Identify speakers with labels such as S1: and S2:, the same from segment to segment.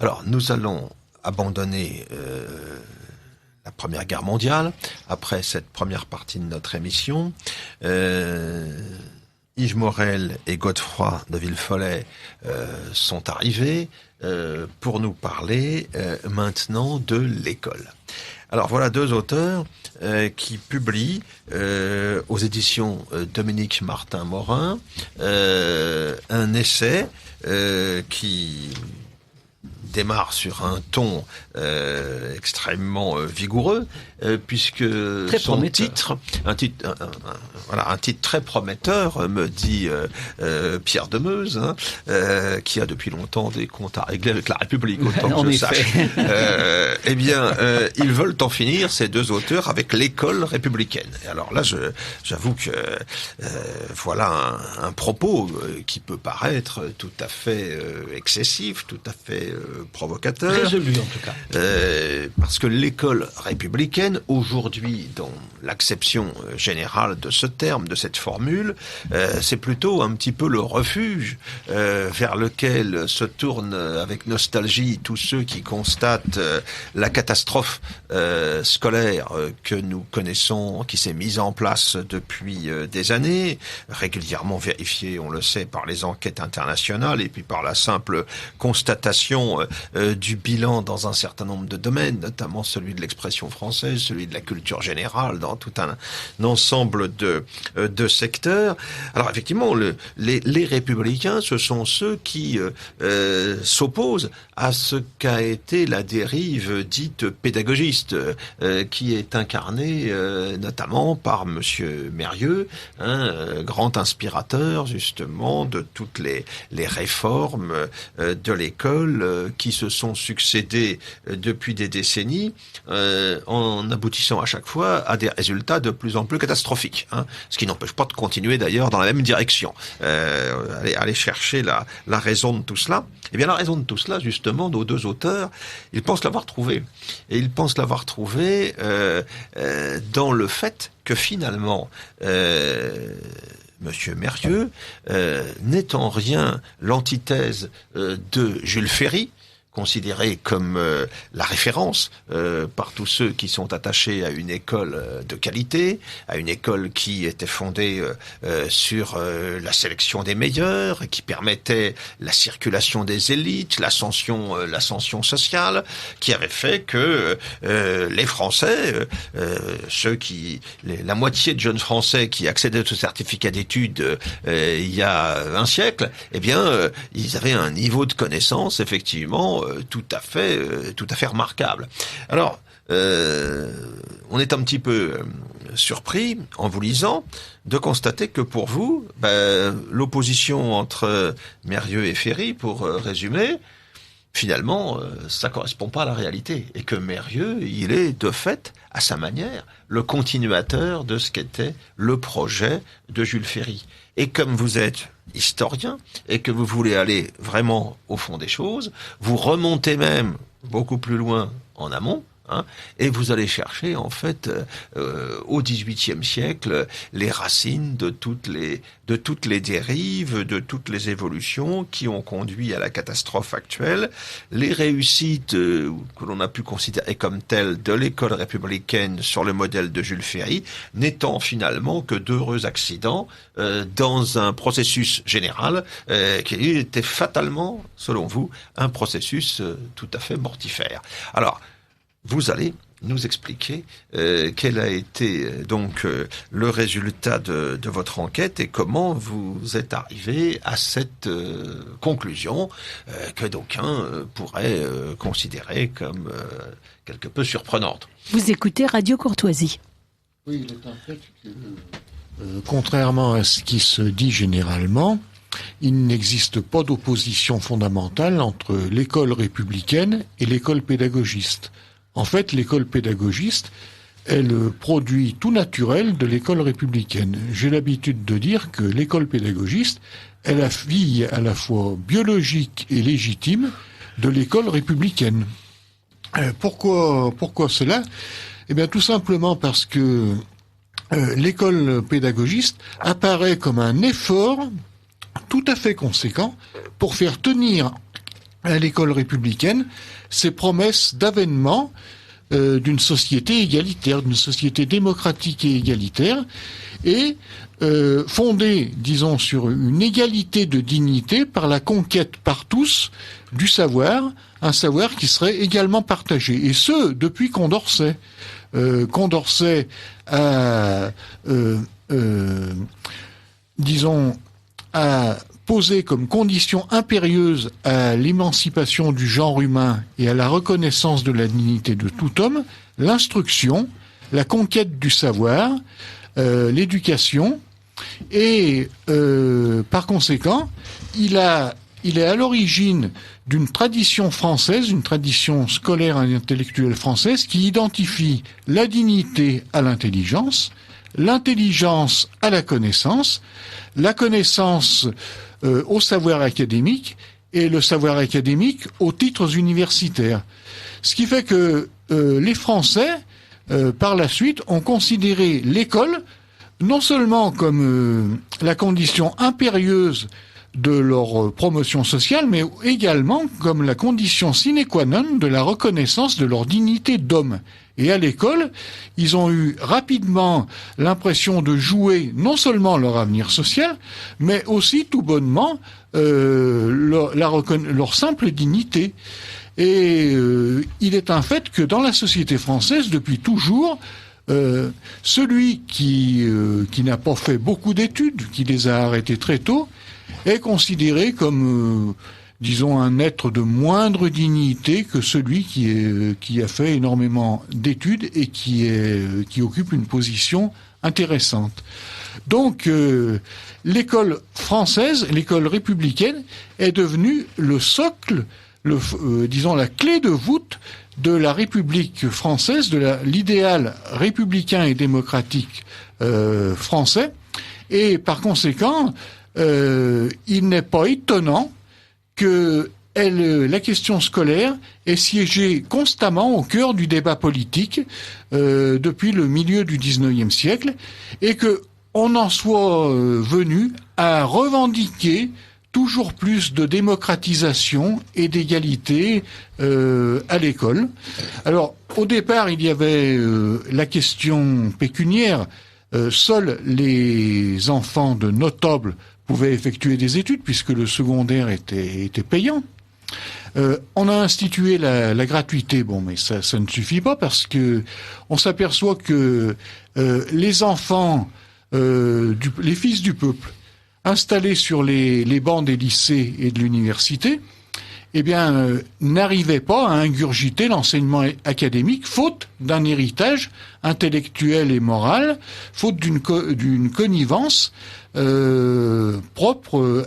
S1: Alors, nous allons abandonner la Première Guerre mondiale après cette première partie de notre émission. Yves Morel et Godefroy de Villefollet sont arrivés pour nous parler maintenant de l'école. Alors voilà deux auteurs qui publient aux éditions Dominique Martin-Morin un essai qui démarre sur un ton extrêmement vigoureux, puisque
S2: très
S1: son
S2: prometteur.
S1: un titre très prometteur, me dit Pierre Demeuse, qui a depuis longtemps des comptes à régler avec la République, autant que
S2: En
S1: je
S2: effet.
S1: sache. Ils veulent en finir, ces deux auteurs, avec l'école républicaine. Et alors là, j'avoue que voilà un propos qui peut paraître tout à fait excessif, tout à fait provocateur.
S2: Résolu en tout cas.
S1: Parce que l'école républicaine, aujourd'hui, dans l'acception générale de ce terme, de cette formule, c'est plutôt un petit peu le refuge vers lequel se tournent avec nostalgie tous ceux qui constatent la catastrophe scolaire que nous connaissons, qui s'est mise en place depuis des années, régulièrement vérifiée, on le sait, par les enquêtes internationales et puis par la simple constatation du bilan dans un certain nombre de domaines, notamment celui de l'expression française, celui de la culture générale, dans tout un ensemble de secteurs. Alors effectivement, les républicains, ce sont ceux qui s'opposent à ce qu'a été la dérive dite pédagogiste, qui est incarnée notamment par Monsieur Mérieux, grand inspirateur justement de toutes les réformes de l'école qui se sont succédées depuis des décennies, en aboutissant à chaque fois à des résultats de plus en plus catastrophiques, ce qui n'empêche pas de continuer d'ailleurs dans la même direction. Aller chercher la raison de tout cela. Eh bien, la raison de tout cela, justement, nos deux auteurs, ils pensent l'avoir trouvée. Et ils pensent l'avoir trouvée dans le fait que finalement, Monsieur Mérieux n'est en rien l'antithèse de Jules Ferry, considéré comme la référence par tous ceux qui sont attachés à une école de qualité, à une école qui était fondée sur la sélection des meilleurs, qui permettait la circulation des élites, l'ascension sociale, qui avait fait que les Français, la moitié de jeunes Français qui accédaient à ce certificat d'études il y a un siècle, eh bien, ils avaient un niveau de connaissance effectivement tout à fait remarquable. Alors, on est un petit peu surpris, en vous lisant, de constater que pour vous, l'opposition entre Mérieux et Ferry, pour résumer, finalement, ça correspond pas à la réalité. Et que Mérieux, il est, de fait, à sa manière, le continuateur de ce qu'était le projet de Jules Ferry. Et comme vous êtes historien et que vous voulez aller vraiment au fond des choses, vous remontez même beaucoup plus loin en amont, et vous allez chercher en fait au XVIIIe siècle les racines de toutes les dérives, de toutes les évolutions qui ont conduit à la catastrophe actuelle, les réussites que l'on a pu considérer comme telles de l'école républicaine sur le modèle de Jules Ferry, n'étant finalement que d'heureux accidents dans un processus général qui était fatalement, selon vous, un processus tout à fait mortifère. Alors, vous allez nous expliquer quel a été donc le résultat de votre enquête et comment vous êtes arrivé à cette conclusion que d'aucuns pourraient considérer comme quelque peu surprenante.
S3: Vous écoutez Radio Courtoisie.
S4: Oui, il est un fait que, contrairement à ce qui se dit généralement, il n'existe pas d'opposition fondamentale entre l'école républicaine et l'école pédagogiste. En fait, l'école pédagogiste est le produit tout naturel de l'école républicaine. J'ai l'habitude de dire que l'école pédagogiste est la fille à la fois biologique et légitime de l'école républicaine. Pourquoi cela ? Eh bien, tout simplement parce que l'école pédagogiste apparaît comme un effort tout à fait conséquent pour faire tenir à l'école républicaine ces promesses d'avènement d'une société égalitaire, d'une société démocratique et égalitaire, et fondée, disons, sur une égalité de dignité par la conquête par tous du savoir, un savoir qui serait également partagé. Et ce, depuis Condorcet. Condorcet a, disons, a posé comme condition impérieuse à l'émancipation du genre humain et à la reconnaissance de la dignité de tout homme, l'instruction, la conquête du savoir, l'éducation, et par conséquent, il est à l'origine d'une tradition française, une tradition scolaire et intellectuelle française qui identifie la dignité à l'intelligence, l'intelligence à la connaissance au savoir académique et le savoir académique aux titres universitaires. Ce qui fait que les Français, par la suite, ont considéré l'école non seulement comme la condition impérieuse de leur promotion sociale, mais également comme la condition sine qua non de la reconnaissance de leur dignité d'homme. Et à l'école, ils ont eu rapidement l'impression de jouer non seulement leur avenir social, mais aussi tout bonnement leur simple dignité. Et il est un fait que dans la société française, depuis toujours, celui qui n'a pas fait beaucoup d'études, qui les a arrêtées très tôt, est considéré comme, disons, un être de moindre dignité que celui qui a fait énormément d'études et qui occupe une position intéressante. Donc, l'école française, l'école républicaine, est devenue le socle, disons, la clé de voûte de la République française, de l'idéal républicain et démocratique français. Et par conséquent, il n'est pas étonnant que la question scolaire ait siégé constamment au cœur du débat politique depuis le milieu du XIXe siècle et que on en soit venu à revendiquer toujours plus de démocratisation et d'égalité à l'école. Alors, au départ, il y avait la question pécuniaire. Seuls les enfants de notables pouvaient effectuer des études puisque le secondaire était payant. On a institué la gratuité, bon, mais ça ne suffit pas parce que on s'aperçoit que les enfants, les fils du peuple, installés sur les bancs des lycées et de l'université, n'arrivaient pas à ingurgiter l'enseignement académique, faute d'un héritage intellectuel et moral, faute d'une connivence propre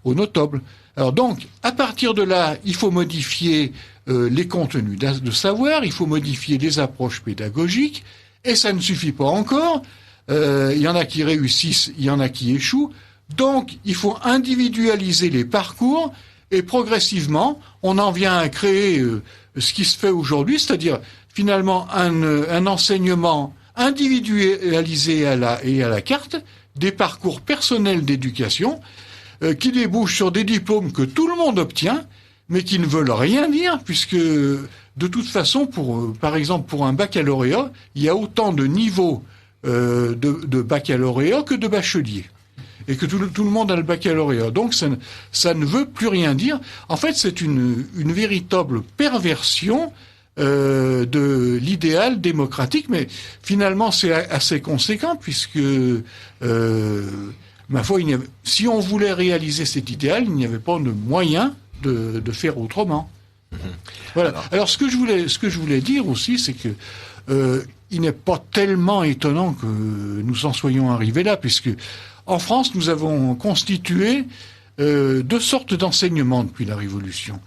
S4: aux notables. Alors donc, à partir de là, il faut modifier les contenus de savoir, il faut modifier les approches pédagogiques, et ça ne suffit pas encore. Il y en a qui réussissent, il y en a qui échouent. Donc, il faut individualiser les parcours, et progressivement, on en vient à créer ce qui se fait aujourd'hui, c'est-à-dire finalement un enseignement individualisé et à la carte, des parcours personnels d'éducation qui débouchent sur des diplômes que tout le monde obtient, mais qui ne veulent rien dire, puisque de toute façon, par exemple pour un baccalauréat, il y a autant de niveaux de baccalauréat que de bachelier. Et que tout le monde a le baccalauréat. Donc ça ne veut plus rien dire. En fait, c'est une véritable perversion de l'idéal démocratique, mais finalement c'est assez conséquent puisque ma foi, si on voulait réaliser cet idéal, il n'y avait pas de moyen de faire autrement. Voilà. Alors ce que je voulais dire aussi, c'est que il n'est pas tellement étonnant que nous en soyons arrivés là, puisque en France, nous avons constitué deux sortes d'enseignements depuis la Révolution,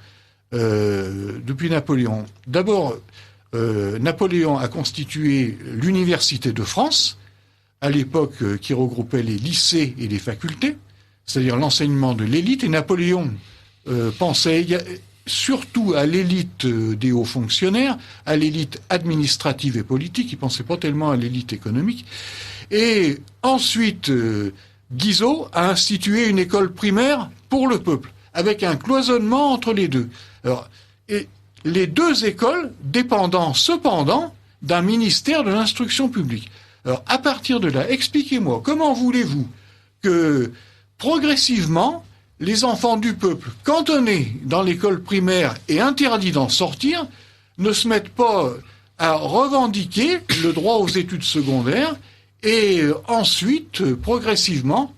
S4: depuis Napoléon. D'abord, Napoléon a constitué l'Université de France, à l'époque qui regroupait les lycées et les facultés, c'est-à-dire l'enseignement de l'élite. Et Napoléon pensait surtout à l'élite des hauts fonctionnaires, à l'élite administrative et politique. Il ne pensait pas tellement à l'élite économique. Et ensuite, Guizot a institué une école primaire pour le peuple, avec un cloisonnement entre les deux. Alors, et les deux écoles dépendant cependant d'un ministère de l'instruction publique. Alors, à partir de là, expliquez-moi, comment voulez-vous que, progressivement, les enfants du peuple, cantonnés dans l'école primaire et interdits d'en sortir, ne se mettent pas à revendiquer le droit aux études secondaires et ensuite, progressivement,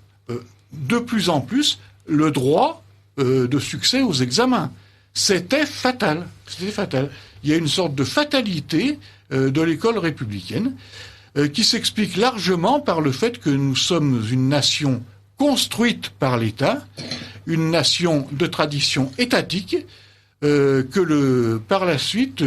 S4: de plus en plus, le droit de succès aux examens. C'était fatal. C'était fatal. Il y a une sorte de fatalité de l'école républicaine qui s'explique largement par le fait que nous sommes une nation construite par l'État, une nation de tradition étatique, par la suite,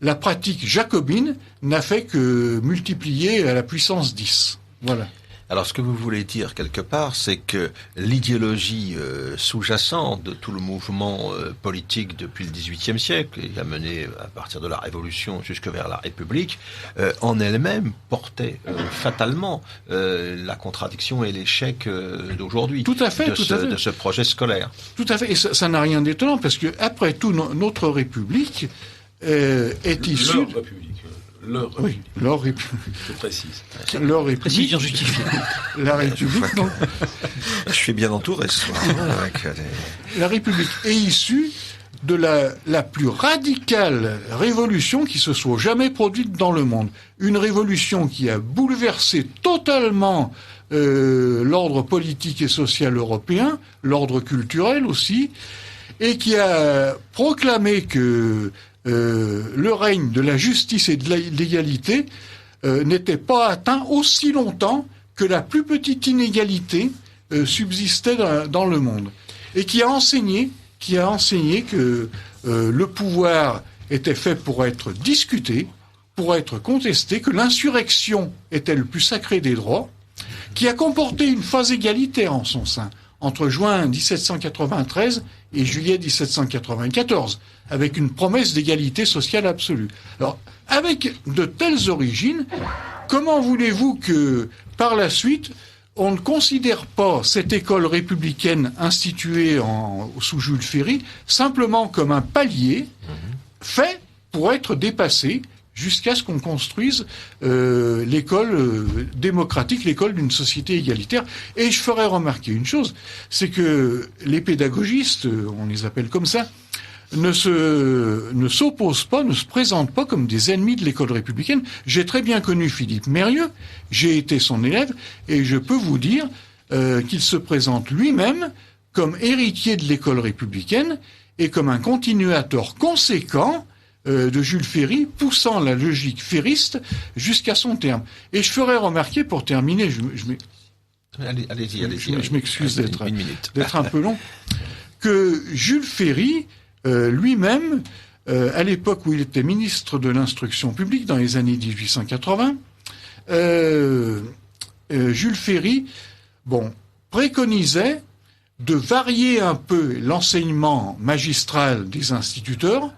S4: la pratique jacobine n'a fait que multiplier à la puissance 10. Voilà.
S1: Alors, ce que vous voulez dire quelque part, c'est que l'idéologie sous-jacente de tout le mouvement politique depuis le XVIIIe siècle, et a mené à partir de la Révolution jusque vers la République, en elle-même portait fatalement la contradiction et l'échec d'aujourd'hui.
S4: Tout à fait,
S1: de ce projet scolaire.
S4: Tout à fait, et ça n'a rien d'étonnant, parce que après tout, notre République est issue...
S2: Leur République.
S4: Oui, leur République.
S2: Je précise.
S4: Leur République.
S3: Précision justifiée.
S4: La République, non.
S1: Je suis bien entouré ce soir.
S4: La République est issue de la plus radicale révolution qui se soit jamais produite dans le monde. Une révolution qui a bouleversé totalement l'ordre politique et social européen, l'ordre culturel aussi, et qui a proclamé que le règne de la justice et de l'égalité n'était pas atteint aussi longtemps que la plus petite inégalité subsistait dans le monde. Et qui a enseigné que le pouvoir était fait pour être discuté, pour être contesté, que l'insurrection était le plus sacré des droits, qui a comporté une phase égalitaire en son sein, entre juin 1793 et juillet 1794, avec une promesse d'égalité sociale absolue. Alors, avec de telles origines, comment voulez-vous que, par la suite, on ne considère pas cette école républicaine instituée sous Jules Ferry simplement comme un palier fait pour être dépassé jusqu'à ce qu'on construise l'école démocratique, l'école d'une société égalitaire. Et je ferai remarquer une chose, c'est que les pédagogistes, on les appelle comme ça, ne s'opposent pas, ne se présentent pas comme des ennemis de l'école républicaine. J'ai très bien connu Philippe Mérieux, j'ai été son élève, et je peux vous dire qu'il se présente lui-même comme héritier de l'école républicaine et comme un continuateur conséquent de Jules Ferry, poussant la logique ferriste jusqu'à son terme. Et je ferai remarquer, pour terminer,
S1: allez-y.
S4: Je m'excuse d'être un peu long, que Jules Ferry, lui-même, à l'époque où il était ministre de l'Instruction publique, dans les années 1880, Jules Ferry, préconisait de varier un peu l'enseignement magistral des instituteurs,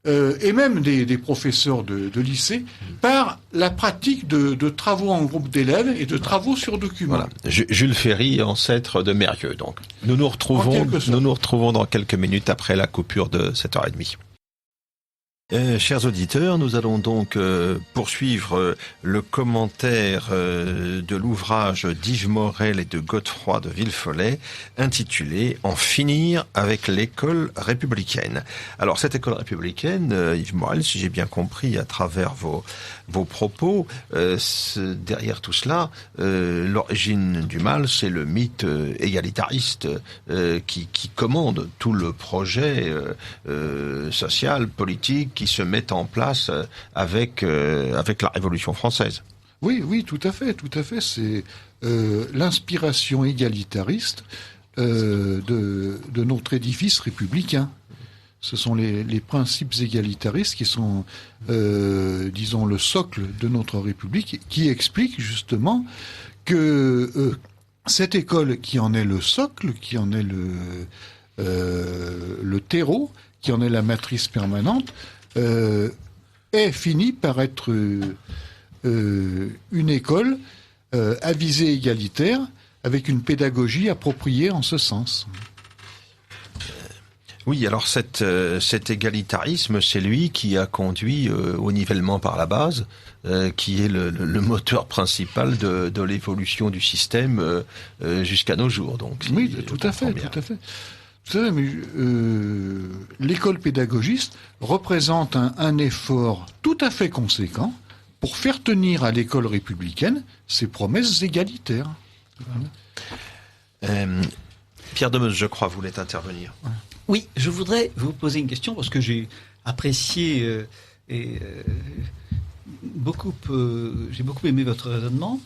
S4: et même des professeurs de lycée, par la pratique de travaux en groupe d'élèves et de travaux sur documents.
S1: Voilà. Jules Ferry, ancêtre de Mérieux, donc. Nous nous retrouvons dans quelques minutes après la coupure de 7h30. Chers auditeurs, nous allons donc poursuivre le commentaire de l'ouvrage d'Yves Morel et de Godefroy de Villefollet intitulé « En finir avec l'école républicaine ». Alors cette école républicaine, Yves Morel, si j'ai bien compris à travers vos propos, derrière tout cela, l'origine du mal, c'est le mythe égalitariste qui commande tout le projet social, politique, qui se met en place avec la Révolution française.
S4: Oui, tout à fait. C'est l'inspiration égalitariste de notre édifice républicain. Ce sont les principes égalitaristes qui sont, disons, le socle de notre République, qui expliquent justement que cette école qui en est le socle, qui en est le terreau, qui en est la matrice permanente, est fini par être une école à visée égalitaire, avec une pédagogie appropriée en ce sens.
S1: Oui, alors cet égalitarisme, c'est lui qui a conduit au nivellement par la base, qui est le moteur principal de l'évolution du système jusqu'à nos jours. Donc,
S4: oui, tout à fait. Vous savez, mais l'école pédagogiste représente un effort tout à fait conséquent pour faire tenir à l'école républicaine ses promesses égalitaires.
S1: Pierre Demeuse, je crois, voulait intervenir.
S5: Oui, je voudrais vous poser une question parce que j'ai apprécié j'ai beaucoup aimé votre raisonnement.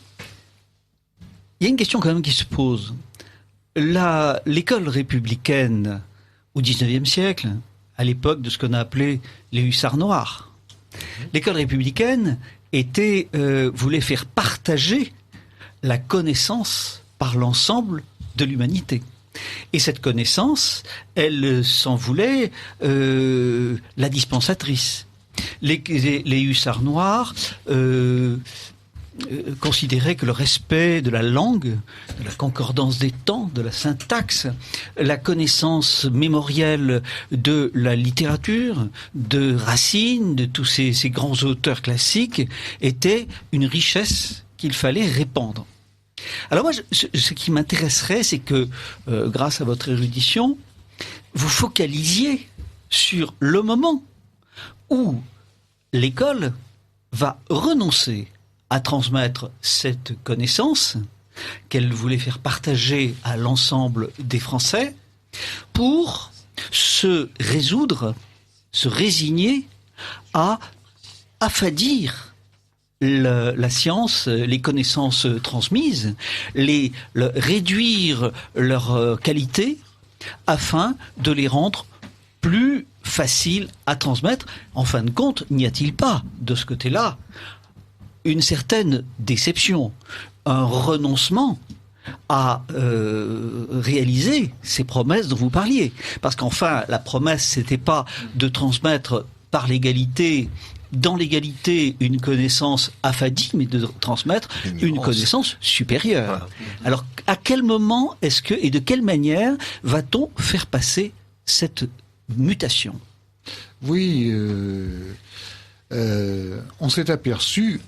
S5: Il y a une question quand même qui se pose. L'école républicaine au XIXe siècle, à l'époque de ce qu'on a appelé les hussards noirs, l'école républicaine voulait faire partager la connaissance par l'ensemble de l'humanité. Et cette connaissance, elle s'en voulait la dispensatrice. Les hussards noirs considéraient que le respect de la langue, de la concordance des temps, de la syntaxe, la connaissance mémorielle de la littérature, de Racine, de tous ces grands auteurs classiques, était une richesse qu'il fallait répandre. Alors moi, ce qui m'intéresserait, c'est que, grâce à votre érudition, vous focalisiez sur le moment où l'école va renoncer à transmettre cette connaissance qu'elle voulait faire partager à l'ensemble des Français pour se résigner à affadir la science, les connaissances transmises, réduire leur qualité afin de les rendre plus faciles à transmettre. En fin de compte, n'y a-t-il pas, de ce côté-là, une certaine déception, un renoncement à réaliser ces promesses dont vous parliez? Parce qu'enfin, la promesse, c'était pas de transmettre par l'égalité, dans l'égalité, une connaissance affadie, mais de transmettre une connaissance supérieure. Voilà. Alors, à quel moment et de quelle manière va-t-on faire passer cette mutation?
S4: Oui, on s'est aperçu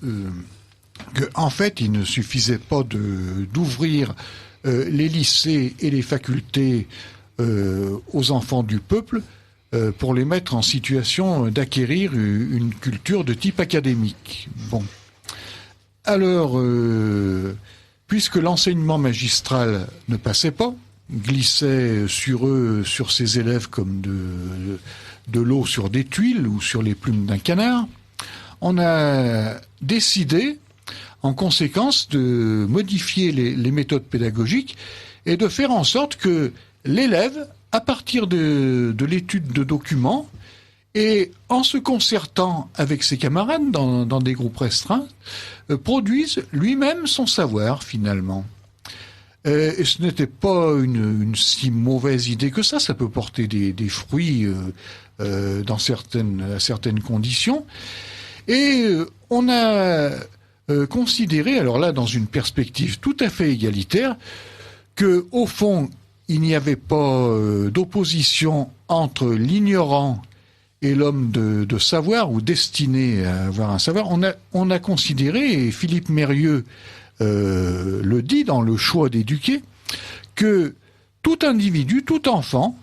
S4: qu'en fait, il ne suffisait pas d'ouvrir les lycées et les facultés aux enfants du peuple pour les mettre en situation d'acquérir une culture de type académique. Bon. Alors, puisque l'enseignement magistral ne passait pas, glissait sur ses élèves comme de l'eau sur des tuiles ou sur les plumes d'un canard, on a décidé, en conséquence, de modifier les méthodes pédagogiques et de faire en sorte que l'élève, à partir de l'étude de documents, et en se concertant avec ses camarades dans des groupes restreints, produise lui-même son savoir, finalement. Et ce n'était pas une si mauvaise idée que ça peut porter des fruits à certaines conditions. Et on a considéré, alors là, dans une perspective tout à fait égalitaire, que au fond, il n'y avait pas d'opposition entre l'ignorant et l'homme de savoir ou destiné à avoir un savoir. On a considéré, et Philippe Mérieux le dit dans Le choix d'éduquer, que tout individu, tout enfant,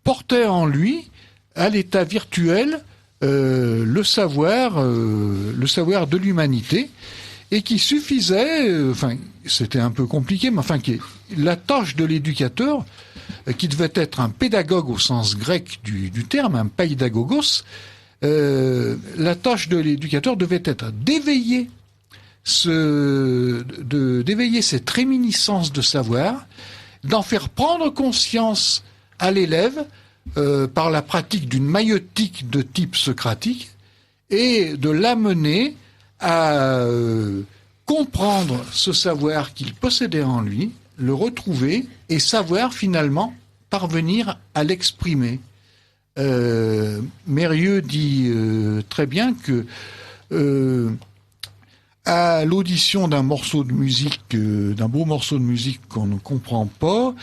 S4: portait en lui, à l'état virtuel, le savoir de l'humanité, et qu'il suffisait, c'était un peu compliqué, mais la tâche de l'éducateur, qui devait être un pédagogue au sens grec du terme, un païdagogos, la tâche de l'éducateur devait être d'éveiller cette réminiscence de savoir, d'en faire prendre conscience à l'élève par la pratique d'une maïeutique de type socratique, et de l'amener à comprendre ce savoir qu'il possédait en lui, le retrouver et savoir finalement parvenir à l'exprimer. Mérieux dit très bien que à l'audition d'un morceau de musique, d'un beau morceau de musique qu'on ne comprend pas,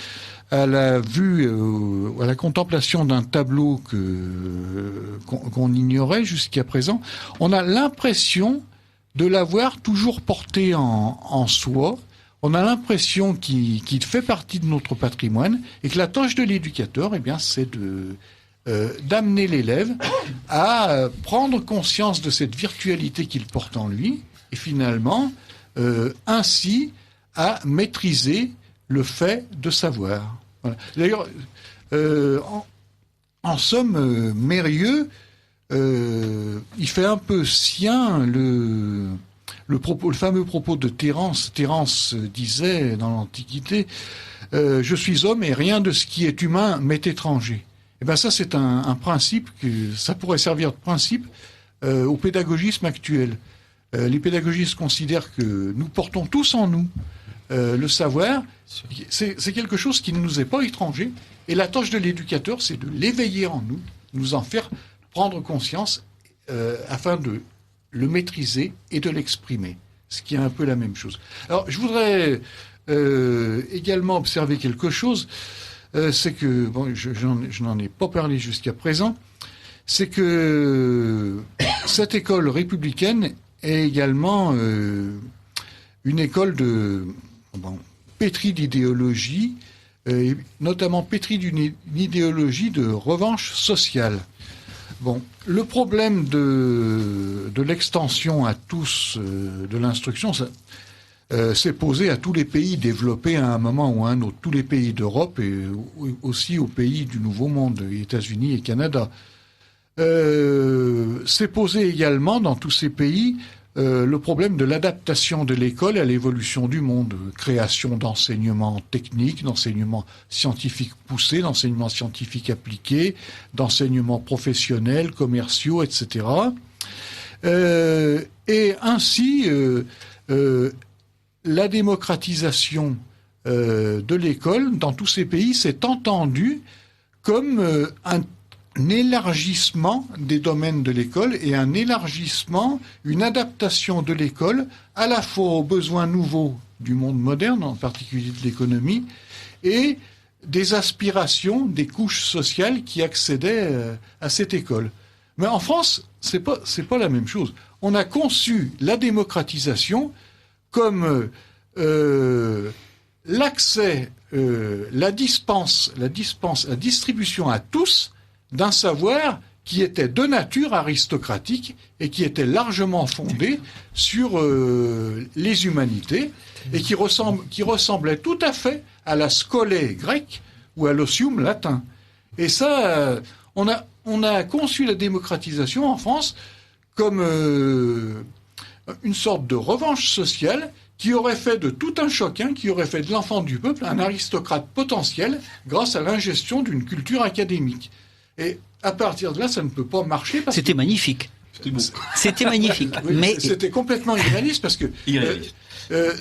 S4: à la vue, à la contemplation d'un tableau qu'on ignorait jusqu'à présent, on a l'impression de l'avoir toujours porté en soi. On a l'impression qu'il fait partie de notre patrimoine et que la tâche de l'éducateur, eh bien, c'est d'amener l'élève à prendre conscience de cette virtualité qu'il porte en lui et finalement, ainsi, à maîtriser le fait de savoir. Voilà. D'ailleurs, en somme, Mérieux, il fait un peu sien le fameux propos de Terence. Terence disait dans l'Antiquité, je suis homme et rien de ce qui est humain m'est étranger. Et ben ça, c'est un principe ça pourrait servir de principe au pédagogisme actuel. Les pédagogistes considèrent que nous portons tous en nous le savoir. C'est quelque chose qui ne nous est pas étranger. Et la tâche de l'éducateur, c'est de l'éveiller en nous, nous en faire prendre conscience afin de le maîtriser et de l'exprimer, ce qui est un peu la même chose. Alors, je voudrais également observer quelque chose, c'est que, bon, je n'en ai pas parlé jusqu'à présent, c'est que cette école républicaine est également une école pétrie d'idéologie, notamment pétrie d'une idéologie de revanche sociale. Bon, le problème de l'extension à tous de l'instruction, s'est posé à tous les pays développés à un moment ou à un autre, tous les pays d'Europe et aussi aux pays du Nouveau Monde, États-Unis et Canada. S'est posé également dans tous ces pays le problème de l'adaptation de l'école à l'évolution du monde, création d'enseignements techniques, d'enseignements scientifiques poussés, d'enseignements scientifiques appliqués, d'enseignements professionnels, commerciaux, etc. Et ainsi, la démocratisation de l'école dans tous ces pays s'est entendue comme un élargissement des domaines de l'école et un élargissement, une adaptation de l'école à la fois aux besoins nouveaux du monde moderne, en particulier de l'économie, et des aspirations des couches sociales qui accédaient à cette école. Mais en France, c'est pas la même chose. On a conçu la démocratisation comme l'accès, la distribution à tous d'un savoir qui était de nature aristocratique et qui était largement fondé sur les humanités et qui ressemblait tout à fait à la scolée grecque ou à l'osium latin. Et ça, on a conçu la démocratisation en France comme une sorte de revanche sociale qui aurait fait de tout un chacun, qui aurait fait de l'enfant du peuple un aristocrate potentiel grâce à l'ingestion d'une culture académique. Et à partir de là, ça ne peut pas marcher.
S5: C'était magnifique. C'était magnifique.
S4: Oui,
S5: mais
S4: c'était complètement irréaliste parce que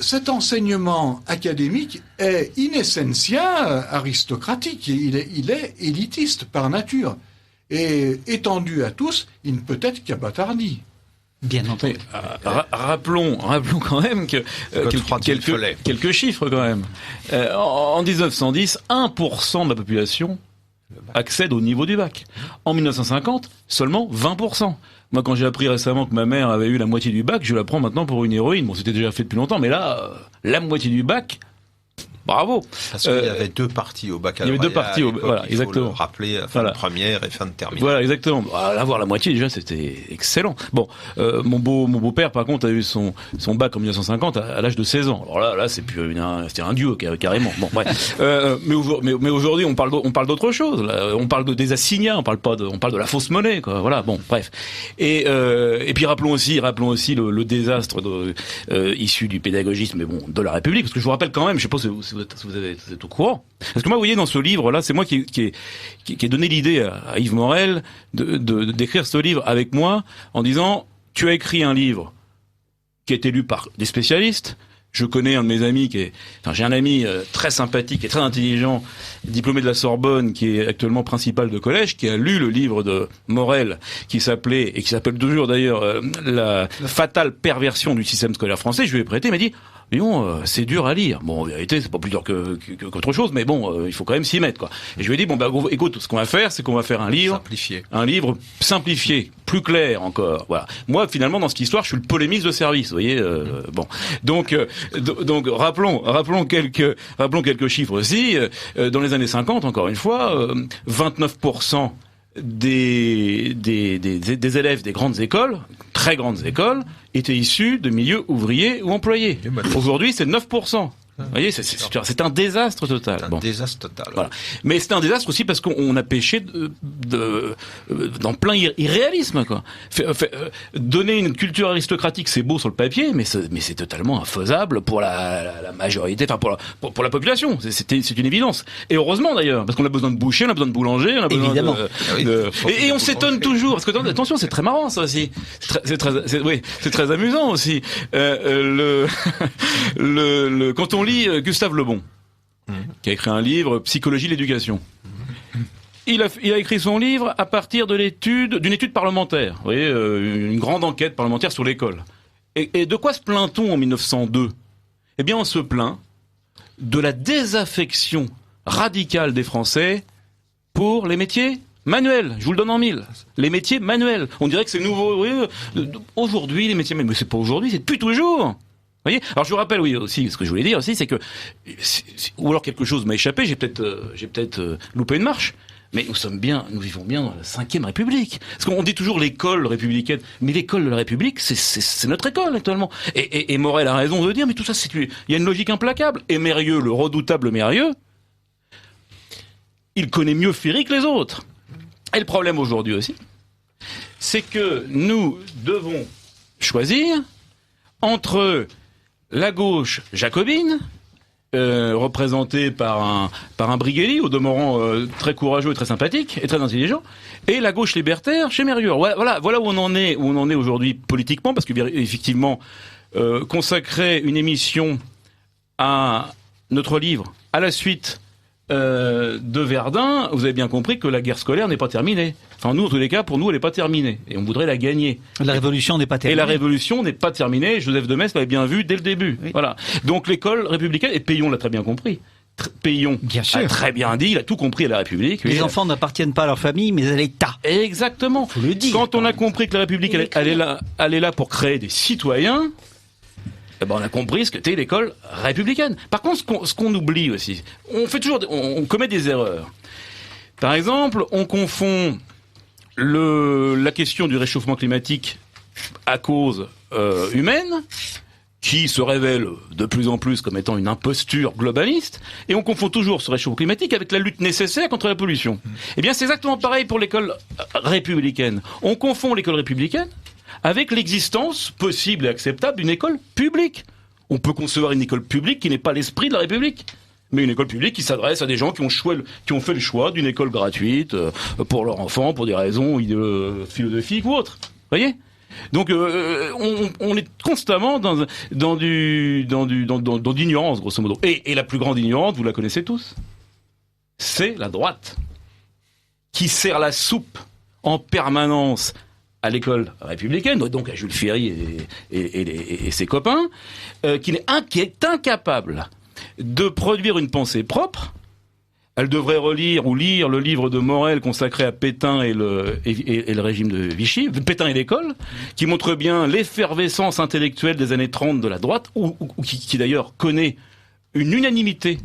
S4: cet enseignement académique est in essentia aristocratique. Il est élitiste par nature. Et étendu à tous, il ne peut être qu'abattardi.
S5: Bien entendu.
S6: Rappelons quand même que quelques chiffres quand même. En 1910, 1% de la population accède au niveau du bac. En 1950, seulement 20%. Moi, quand j'ai appris récemment que ma mère avait eu la moitié du bac, je la prends maintenant pour une héroïne. Bon, c'était déjà fait depuis longtemps, mais là, la moitié du bac, bravo.
S1: Parce qu'il y avait deux parties au baccalauréat.
S6: Il y avait deux parties voilà, exactement.
S1: Il faut le rappeler, fin de première et fin de terminale.
S6: Voilà, exactement. Avoir la moitié, déjà, c'était excellent. Bon, mon beau-père, par contre, a eu son bac en 1950 à l'âge de 16 ans. Alors là, c'est plus c'était un dieu, carrément. Bon, bref. Mais aujourd'hui, on parle d'autre chose. Là. On parle des assignats, on parle de la fausse monnaie, quoi. Voilà, bon, bref. Et puis rappelons aussi le désastre issu du pédagogisme, mais bon, de la République, parce que je vous rappelle quand même, je sais pas si vous êtes au courant. Parce que moi, vous voyez, dans ce livre-là, c'est moi qui ai donné l'idée à Yves Morel d'écrire ce livre avec moi en disant, tu as écrit un livre qui a été lu par des spécialistes, Je connais un de mes amis j'ai un ami très sympathique et très intelligent, diplômé de la Sorbonne, qui est actuellement principal de collège, qui a lu le livre de Morel, qui s'appelle toujours d'ailleurs la fatale perversion du système scolaire français. Je lui ai prêté, il m'a dit, c'est dur à lire. Bon, en vérité, c'est pas plus dur qu'autre chose, mais bon, il faut quand même s'y mettre, quoi. Et je lui ai dit, écoute, ce qu'on va faire, c'est qu'on va faire un livre simplifié, plus clair encore. Voilà. Moi, finalement, dans cette histoire, je suis le polémiste de service, vous voyez. Bon, donc rappelons quelques chiffres aussi. Dans les années 50, encore une fois, 29% des élèves des grandes écoles, très grandes écoles, étaient issus de milieux ouvriers ou employés. Aujourd'hui, c'est 9%. Vous voyez, c'est un désastre total.
S1: C'est un désastre total.
S6: Voilà. Mais c'est un désastre aussi parce qu'on a péché dans plein irréalisme, quoi. Donner une culture aristocratique, c'est beau sur le papier, mais c'est totalement infaisable pour la majorité, enfin pour la population. C'est une évidence. Et heureusement d'ailleurs, parce qu'on a besoin de bouchers, on a besoin de boulangers, on a besoin
S5: évidemment.
S6: et on s'étonne toujours, parce que attention, c'est très marrant ça aussi. C'est très amusant aussi. Quand on lit Gustave Le Bon, qui a écrit un livre Psychologie de l'éducation. Il a écrit son livre à partir d'une étude parlementaire. Vous voyez, une grande enquête parlementaire sur l'école. Et de quoi se plaint-on en 1902 ? Eh bien, on se plaint de la désaffection radicale des Français pour les métiers manuels. Je vous le donne en mille. Les métiers manuels. On dirait que c'est nouveau. Oui, aujourd'hui, les métiers manuels. Mais c'est pas aujourd'hui, c'est depuis toujours. Vous voyez ? Alors je vous rappelle, oui, aussi, ce que je voulais dire aussi, c'est que, ou alors quelque chose m'a échappé, j'ai peut-être loupé une marche, mais nous vivons bien dans la 5e République. Parce qu'on dit toujours l'école républicaine, mais l'école de la République, c'est notre école actuellement. Et Morel a raison de dire, mais tout ça, il y a une logique implacable. Et Mérieux, le redoutable Mérieux, il connaît mieux Ferry que les autres. Et le problème aujourd'hui aussi, c'est que nous devons choisir entre la gauche jacobine, représentée par un Brigelli, au demeurant très courageux et très sympathique et très intelligent, et la gauche libertaire chez Mérieux. Voilà où on en est aujourd'hui politiquement, parce que effectivement, consacrer une émission à notre livre à la suite de Verdun, vous avez bien compris que la guerre scolaire n'est pas terminée. Enfin, nous, en tous les cas, pour nous, elle n'est pas terminée. Et on voudrait la gagner.
S5: La révolution n'est pas terminée.
S6: Et la révolution n'est pas terminée. Joseph de Metz l'avait bien vu dès le début. Oui. Voilà. Donc l'école républicaine, et Péillon l'a très bien compris. Péillon a très bien dit, il a tout compris à la République.
S5: Les enfants n'appartiennent pas à leur famille, mais à l'État.
S6: Exactement.
S5: Faut le dire.
S6: Quand on a compris que la République, elle est là pour créer des citoyens, eh ben on a compris ce que était l'école républicaine. Par contre, ce qu'on oublie aussi, on commet des erreurs. Par exemple, on confond la question du réchauffement climatique à cause humaine, qui se révèle de plus en plus comme étant une imposture globaliste, et on confond toujours ce réchauffement climatique avec la lutte nécessaire contre la pollution. Eh bien, c'est exactement pareil pour l'école républicaine. On confond l'école républicaine avec l'existence possible et acceptable d'une école publique. On peut concevoir une école publique qui n'est pas l'esprit de la République, mais une école publique qui s'adresse à des gens qui ont fait le choix d'une école gratuite pour leurs enfants, pour des raisons philosophiques ou autres. Vous voyez ? Donc on est constamment dans l'ignorance, grosso modo. Et la plus grande ignorance, vous la connaissez tous, c'est la droite, qui sert la soupe en permanence à l'école républicaine, donc à Jules Ferry et ses copains, qui est incapable de produire une pensée propre. Elle devrait relire ou lire le livre de Morel consacré à Pétain et le régime de Vichy, Pétain et l'école, qui montre bien l'effervescence intellectuelle des années 30 de la droite, ou qui d'ailleurs connaît une unanimité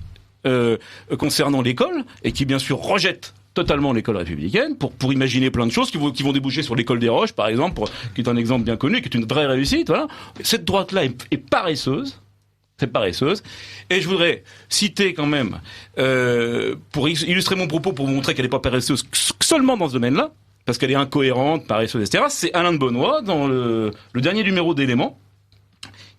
S6: concernant l'école, et qui bien sûr rejette totalement l'école républicaine, pour imaginer plein de choses qui vont déboucher sur l'école des Roches, par exemple, qui est un exemple bien connu, qui est une vraie réussite. Voilà. Cette droite-là est paresseuse. C'est paresseuse. Et je voudrais citer quand même, pour illustrer mon propos, pour vous montrer qu'elle n'est pas paresseuse seulement dans ce domaine-là, parce qu'elle est incohérente, paresseuse, etc., c'est Alain de Benoît, dans le dernier numéro d'Éléments,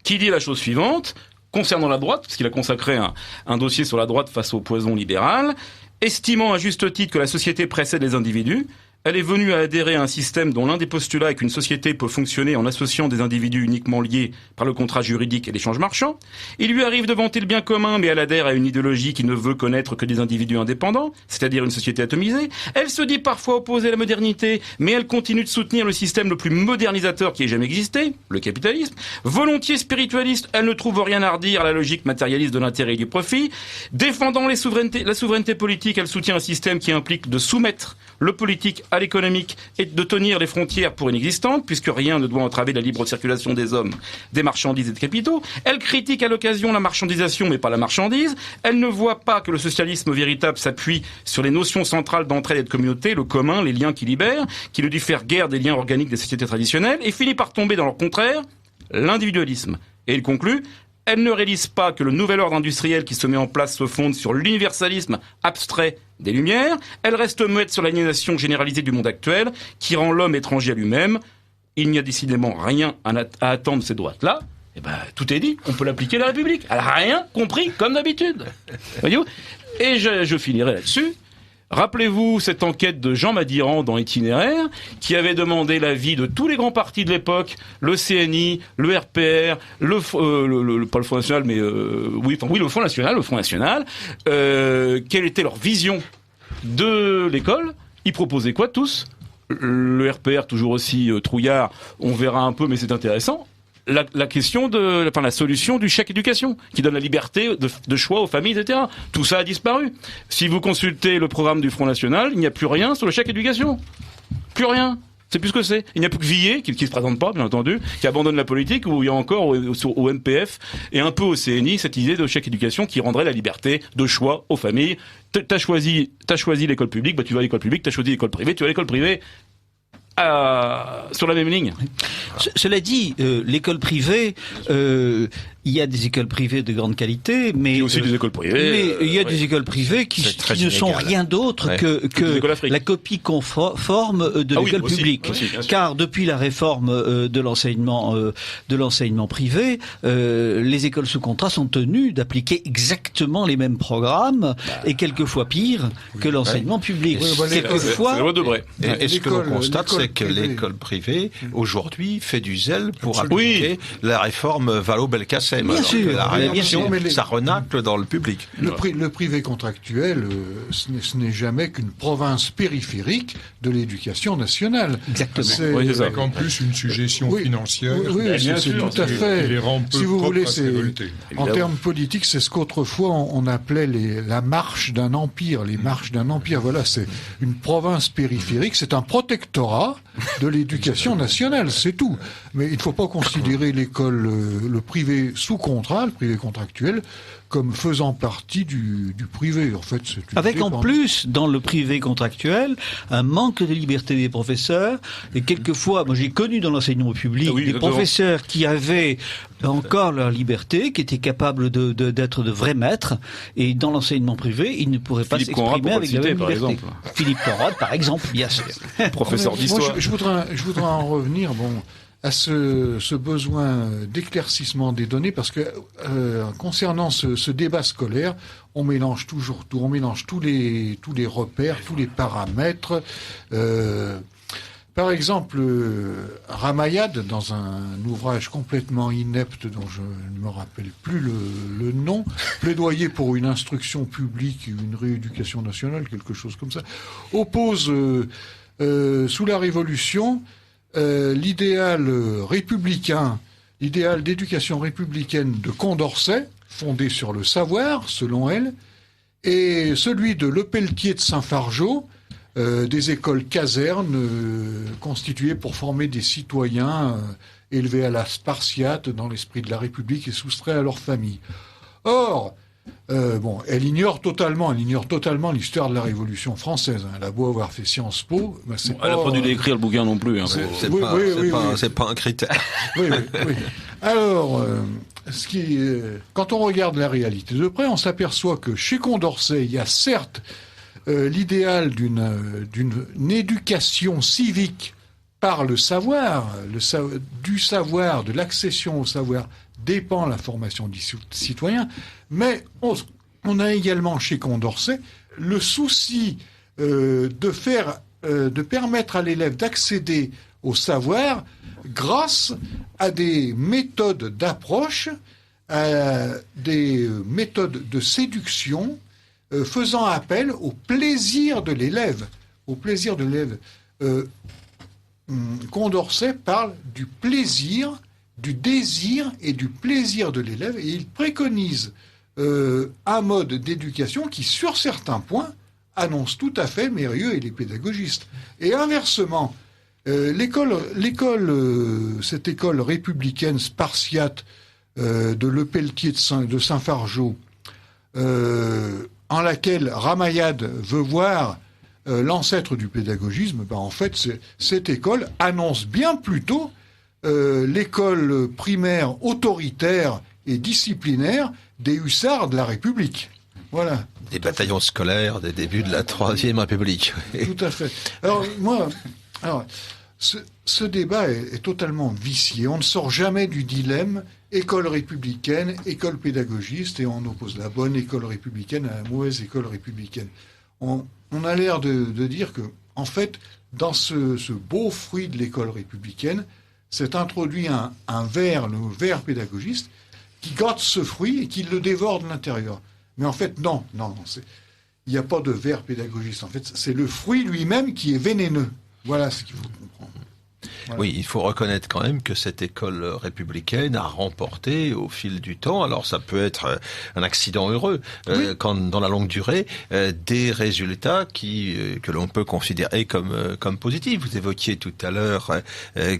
S6: qui dit la chose suivante, concernant la droite, parce qu'il a consacré un dossier sur la droite face au poison libéral, estimant à juste titre que la société précède les individus, Elle est venue à adhérer à un système dont l'un des postulats est qu'une société peut fonctionner en associant des individus uniquement liés par le contrat juridique et l'échange marchand. Il lui arrive de vanter le bien commun, mais elle adhère à une idéologie qui ne veut connaître que des individus indépendants, c'est-à-dire une société atomisée. Elle se dit parfois opposée à la modernité, mais elle continue de soutenir le système le plus modernisateur qui ait jamais existé, le capitalisme. Volontiers spiritualiste, elle ne trouve rien à redire à la logique matérialiste de l'intérêt et du profit. Défendant la souveraineté politique, elle soutient un système qui implique de soumettre le politique à l'économique et de tenir les frontières pour inexistantes, puisque rien ne doit entraver la libre circulation des hommes, des marchandises et des capitaux. Elle critique à l'occasion la marchandisation, mais pas la marchandise. Elle ne voit pas que le socialisme véritable s'appuie sur les notions centrales d'entraide et de communauté, le commun, les liens qui libèrent, qui ne diffèrent guère des liens organiques des sociétés traditionnelles, et finit par tomber dans leur contraire, l'individualisme. Et il conclut: elle ne réalise pas que le nouvel ordre industriel qui se met en place se fonde sur l'universalisme abstrait des Lumières. Elle reste muette sur l'aliénation généralisée du monde actuel, qui rend l'homme étranger à lui-même. Il n'y a décidément rien à attendre de ces droites-là. Eh ben, tout est dit. On peut l'appliquer à la République. Elle n'a rien compris, comme d'habitude. Voyez-vous ? Et je finirai là-dessus. Rappelez-vous cette enquête de Jean Madiran dans Itinéraire, qui avait demandé l'avis de tous les grands partis de l'époque, le CNI, le RPR, pas le Front National, mais le Front National, quelle était leur vision de l'école. Ils proposaient quoi tous ? Le RPR toujours aussi trouillard, on verra un peu, mais c'est intéressant. La question la solution du chèque éducation, qui donne la liberté de choix aux familles, etc. Tout ça a disparu. Si vous consultez le programme du Front National, il n'y a plus rien sur le chèque éducation. Plus rien. C'est plus ce que c'est. Il n'y a plus que Villiers, qui se présente pas, bien entendu, qui abandonne la politique, où il y a encore au MPF et un peu au CNI cette idée de chèque éducation qui rendrait la liberté de choix aux familles. T'as choisi l'école publique, bah tu vas à l'école publique. T'as choisi l'école privée, tu vas à l'école privée. Sur la même ligne.
S5: Cela dit, l'école privée, il y a des écoles privées de grande qualité, mais
S6: il y a aussi des écoles privées.
S5: Mais il y a des écoles privées qui ne sont rien d'autre que la copie conforme de l'école publique.
S6: Aussi,
S5: car depuis la réforme de l'enseignement privé, les écoles sous contrat sont tenues d'appliquer exactement les mêmes programmes et quelquefois pire que l'enseignement public.
S6: Quelquefois, c'est la loi de Bray.
S1: Et ce que l'on constate, c'est que l'école privée aujourd'hui fait du zèle pour appliquer la réforme Vallaud-Belkacem.
S5: Bien sûr,
S1: la réaction, ça renacle dans le public.
S4: Le privé contractuel, ce n'est jamais qu'une province périphérique de l'éducation nationale.
S5: Exactement.
S7: Avec en plus une suggestion financière.
S4: Oui, c'est tout à fait.
S7: Qui les rend peu
S4: si vous voulez, en
S6: Évidemment.
S4: termes politiques, c'est ce qu'autrefois on appelait la marche d'un empire. Les marches d'un empire, voilà, c'est une province périphérique, c'est un protectorat de l'éducation nationale, c'est tout. Mais il ne faut pas considérer l'école, le privé sous contrat, le privé contractuel, comme faisant partie du privé. En fait, c'est une
S5: avec en
S4: dépendance.
S5: plus, dans le privé contractuel, un manque de liberté des professeurs. Et quelquefois, moi j'ai connu dans l'enseignement public des professeurs qui avaient encore leur liberté, qui étaient capables d'être de vrais maîtres. Et dans l'enseignement privé, ils ne pourraient pas s'exprimer avec la même liberté.
S6: Exemple.
S5: Philippe Conrad, par exemple, bien sûr.
S6: Professeur d'histoire.
S4: Je voudrais en revenir, à ce besoin d'éclaircissement des données, parce que concernant ce débat scolaire, on mélange toujours tout, on mélange tous les repères, tous les paramètres. Par exemple, Ramayad, dans un ouvrage complètement inepte dont je ne me rappelle plus le nom, plaidoyer pour une instruction publique, une rééducation nationale, quelque chose comme ça, oppose sous la Révolution l'idéal républicain, l'idéal d'éducation républicaine de Condorcet, fondé sur le savoir, selon elle, et celui de Lepelletier de Saint-Fargeau, des écoles casernes constituées pour former des citoyens élevés à la spartiate dans l'esprit de la République et soustraits à leur famille. Or, elle ignore totalement l'histoire de la Révolution française. Elle a beau avoir fait Sciences Po,
S6: Elle n'a pas dû écrire le bouquin non plus.
S1: C'est pas un critère.
S4: Oui. Alors, quand on regarde la réalité de près, on s'aperçoit que chez Condorcet, il y a certes l'idéal d'une éducation civique par le savoir, du savoir, de l'accession au savoir dépend la formation du citoyen, mais on a également chez Condorcet le souci de faire de permettre à l'élève d'accéder au savoir grâce à des méthodes d'approche, à des méthodes de séduction, faisant appel au plaisir de l'élève. Au plaisir de l'élève. Condorcet parle du plaisir, du désir et du plaisir de l'élève, et il préconise un mode d'éducation qui, sur certains points, annonce tout à fait Mérieux et les pédagogistes. Et inversement, cette école républicaine spartiate de Lepelletier de Saint-Fargeau, en laquelle Ramayad veut voir l'ancêtre du pédagogisme, en fait, cette école annonce bien plutôt l'école primaire autoritaire et disciplinaire des hussards de la République. Voilà.
S1: Des bataillons scolaires des débuts de la Troisième République.
S4: Tout à fait. Alors, ce débat est totalement vicié. On ne sort jamais du dilemme école républicaine, école pédagogiste, et on oppose la bonne école républicaine à la mauvaise école républicaine. On a l'air de dire que, en fait, dans ce beau fruit de l'école républicaine, s'est introduit un ver, le ver pédagogiste, qui gâte ce fruit et qui le dévore de l'intérieur. Mais en fait, non, il n'y a pas de ver pédagogiste. En fait, c'est le fruit lui-même qui est vénéneux. Voilà ce qu'il faut comprendre. Voilà.
S1: Oui, il faut reconnaître quand même que cette école républicaine a remporté au fil du temps, alors ça peut être un accident heureux, quand dans la longue durée, des résultats que l'on peut considérer comme positifs. Vous évoquiez tout à l'heure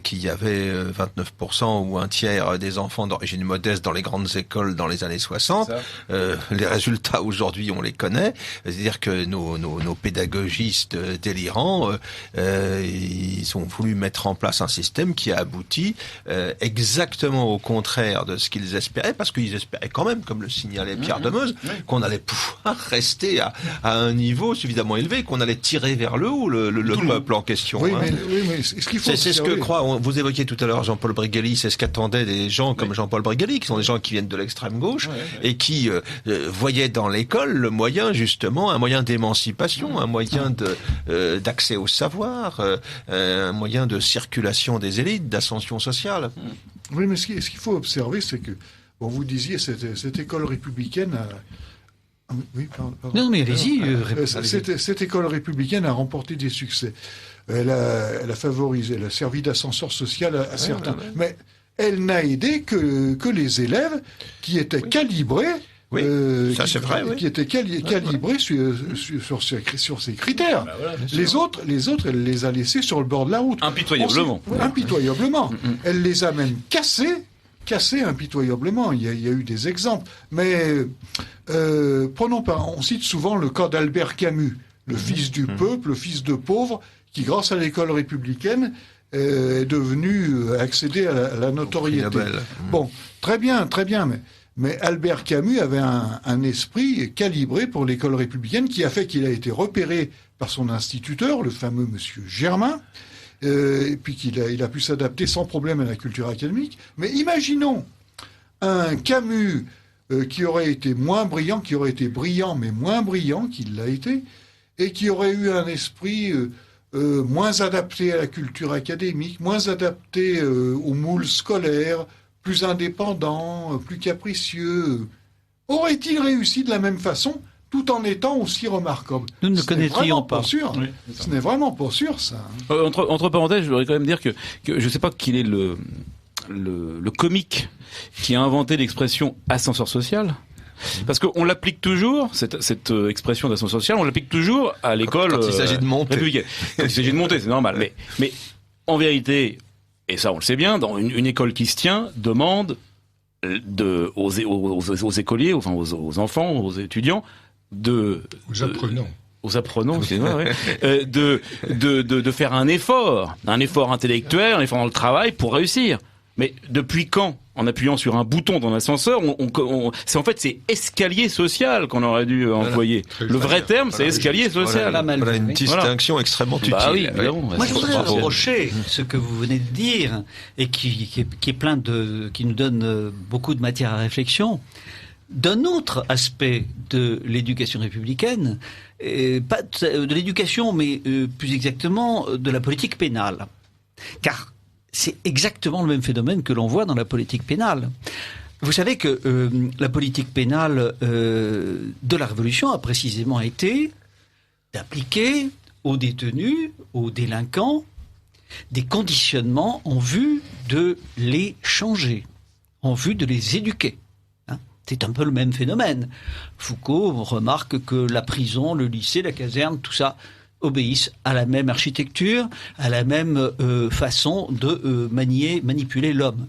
S1: qu'il y avait 29% ou un tiers des enfants d'origine modeste dans les grandes écoles dans les années 60. Les résultats aujourd'hui, on les connaît. C'est-à-dire que nos pédagogistes délirants, ils ont voulu mettre en place un système qui a abouti exactement au contraire de ce qu'ils espéraient, parce qu'ils espéraient quand même, comme le signalait Pierre Demeuse, qu'on allait pouvoir rester à un niveau suffisamment élevé, qu'on allait tirer vers le haut le peuple en question.
S4: Oui, mais ce qu'il faut
S1: c'est ce que croit. Vous évoquiez tout à l'heure Jean-Paul Brigelli, c'est ce qu'attendaient des gens comme Jean-Paul Brigelli, qui sont des gens qui viennent de l'extrême gauche et qui voyaient dans l'école le moyen, justement, un moyen d'émancipation, un moyen d'accès au savoir, un moyen de circulation des élites, d'ascension sociale.
S4: Oui, mais ce qu'il faut observer, c'est que, vous disiez, cette école républicaine a... Oui, pardon.
S5: Non, mais allez-y.
S4: Cette école républicaine a remporté des succès. Elle a favorisé, elle a servi d'ascenseur social à certains. Mais elle n'a aidé que les élèves qui étaient calibrés.
S1: Oui, ça c'est vrai.
S4: Qui étaient calibrés sur ces critères.
S6: Bah voilà,
S4: les autres, elle les a laissés sur le bord de la route.
S6: Impitoyablement.
S4: Impitoyablement. Elle les a même cassés impitoyablement. Il y a eu des exemples. Mais on cite souvent le cas d'Albert Camus, le fils du peuple, le fils de pauvre, qui grâce à l'école républicaine est devenu accéder à la notoriété. Bon, très bien, mais Albert Camus avait un esprit calibré pour l'école républicaine qui a fait qu'il a été repéré par son instituteur, le fameux monsieur Germain, et puis qu'il a pu s'adapter sans problème à la culture académique. Mais imaginons un Camus qui aurait été moins brillant, qui aurait été brillant mais moins brillant qu'il l'a été, et qui aurait eu un esprit moins adapté à la culture académique, moins adapté au moule scolaire, plus indépendant, plus capricieux. Aurait-il réussi de la même façon, tout en étant aussi remarquable?
S5: Nous ne le connaîtrions pas.
S4: Oui, ce n'est vraiment pas sûr, ça.
S6: Entre parenthèses, je voudrais quand même dire que je ne sais pas qu'il est le comique qui a inventé l'expression ascenseur social. Parce qu'on l'applique toujours, cette expression d'ascenseur social, on l'applique toujours à l'école
S1: quand il s'agit de monter.
S6: républicaine. Quand il s'agit de monter, c'est normal. Mais en vérité, et ça on le sait bien, dans une école qui se tient, demande aux écoliers, enfin aux enfants, aux étudiants, aux apprenants, de faire un effort intellectuel, un effort dans le travail pour réussir. Mais depuis quand, en appuyant sur un bouton dans l'ascenseur, c'est escalier social qu'on aurait dû employer. Le vrai terme, c'est escalier social.
S1: Voilà une distinction extrêmement utile.
S6: Bah oui,
S5: moi, je voudrais reprocher ce que vous venez de dire et qui est plein qui nous donne beaucoup de matière à réflexion. d'un autre aspect de l'éducation républicaine, pas de l'éducation, mais plus exactement de la politique pénale. Car c'est exactement le même phénomène que l'on voit dans la politique pénale. Vous savez que la politique pénale de la Révolution a précisément été d'appliquer aux détenus, aux délinquants, des conditionnements en vue de les changer, en vue de les éduquer. C'est un peu le même phénomène. Foucault remarque que la prison, le lycée, la caserne, tout ça obéissent à la même architecture, à la même façon de manipuler l'homme.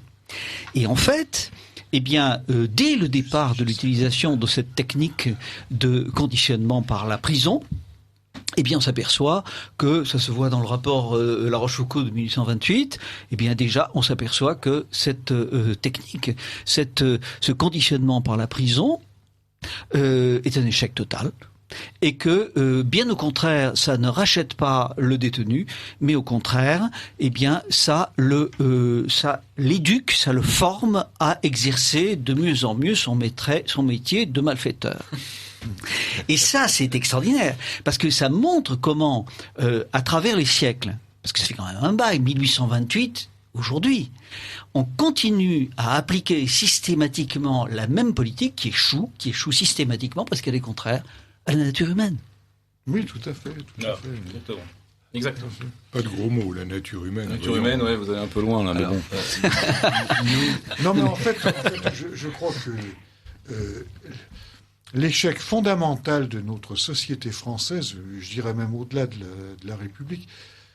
S5: Et en fait, dès le départ de l'utilisation de cette technique de conditionnement par la prison, on s'aperçoit que, ça se voit dans le rapport La Rochefoucauld de 1828, déjà, on s'aperçoit que cette technique, ce conditionnement par la prison est un échec total. Et que, bien au contraire, ça ne rachète pas le détenu, mais au contraire, ça l'éduque, ça le forme à exercer de mieux en mieux son métier de malfaiteur. Et ça, c'est extraordinaire, parce que ça montre comment, à travers les siècles, parce que ça fait quand même un bail, 1828, aujourd'hui, on continue à appliquer systématiquement la même politique qui échoue systématiquement parce qu'elle est contraire à la nature humaine.
S4: Oui, tout à fait.
S6: Exactement.
S7: Pas de gros mots, la nature humaine.
S6: La nature humaine, ouais, vous allez un peu loin là, mais bon.
S4: Non, mais en fait je crois que l'échec fondamental de notre société française, je dirais même au-delà de la République,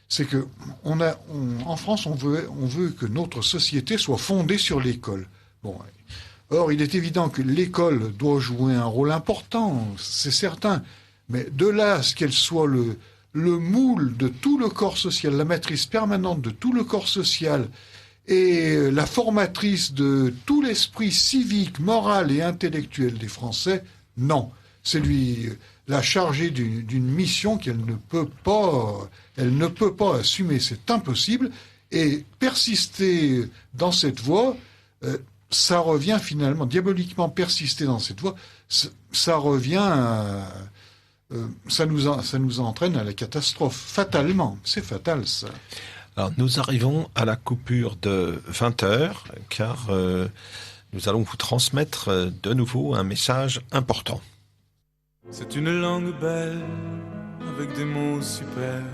S4: c'est que en France, on veut que notre société soit fondée sur l'école. Bon. Or, il est évident que l'école doit jouer un rôle important, c'est certain. Mais de là à ce qu'elle soit le moule de tout le corps social, la matrice permanente de tout le corps social et la formatrice de tout l'esprit civique, moral et intellectuel des Français, non. C'est la charger d'une mission qu'elle ne peut pas assumer. C'est impossible. Et persister dans cette voie, ça revient finalement, diaboliquement persister dans cette voie, ça revient ça nous entraîne à la catastrophe, fatalement. C'est fatal, ça.
S1: Alors, nous arrivons à la coupure de 20h, car nous allons vous transmettre de nouveau un message important.
S8: C'est une langue belle, avec des mots superbes,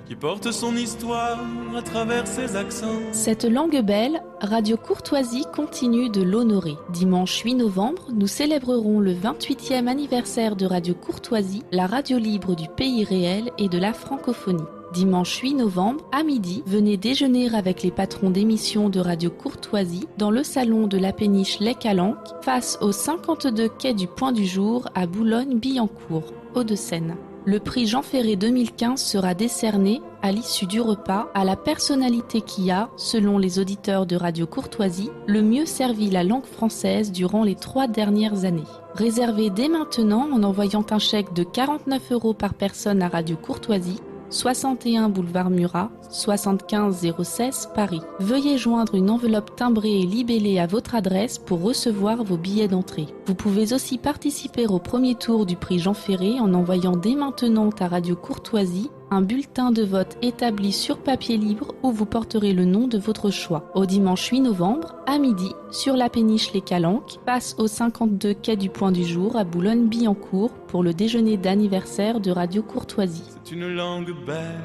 S8: qui porte son histoire à travers ses accents.
S3: Cette langue belle, Radio Courtoisie continue de l'honorer. Dimanche 8 novembre, nous célébrerons le 28e anniversaire de Radio Courtoisie, la radio libre du pays réel et de la francophonie. Dimanche 8 novembre, à midi, venez déjeuner avec les patrons d'émissions de Radio Courtoisie dans le salon de la péniche Les Calanques, face au 52 quai du Point du Jour à Boulogne-Billancourt, Hauts-de-Seine. Le prix Jean Ferré 2015 sera décerné, à l'issue du repas, à la personnalité qui a, selon les auditeurs de Radio Courtoisie, le mieux servi la langue française durant les 3 dernières années. Réservez dès maintenant en envoyant un chèque de 49 € par personne à Radio Courtoisie, 61 boulevard Murat, 75 016 Paris. Veuillez joindre une enveloppe timbrée et libellée à votre adresse pour recevoir vos billets d'entrée. Vous pouvez aussi participer au premier tour du prix Jean Ferré en envoyant dès maintenant à Radio Courtoisie un bulletin de vote établi sur papier libre où vous porterez le nom de votre choix. Au dimanche 8 novembre, à midi, sur la péniche Les Calanques, passe au 52 quai du Point du Jour à Boulogne-Billancourt pour le déjeuner d'anniversaire de Radio Courtoisie.
S8: C'est une langue belle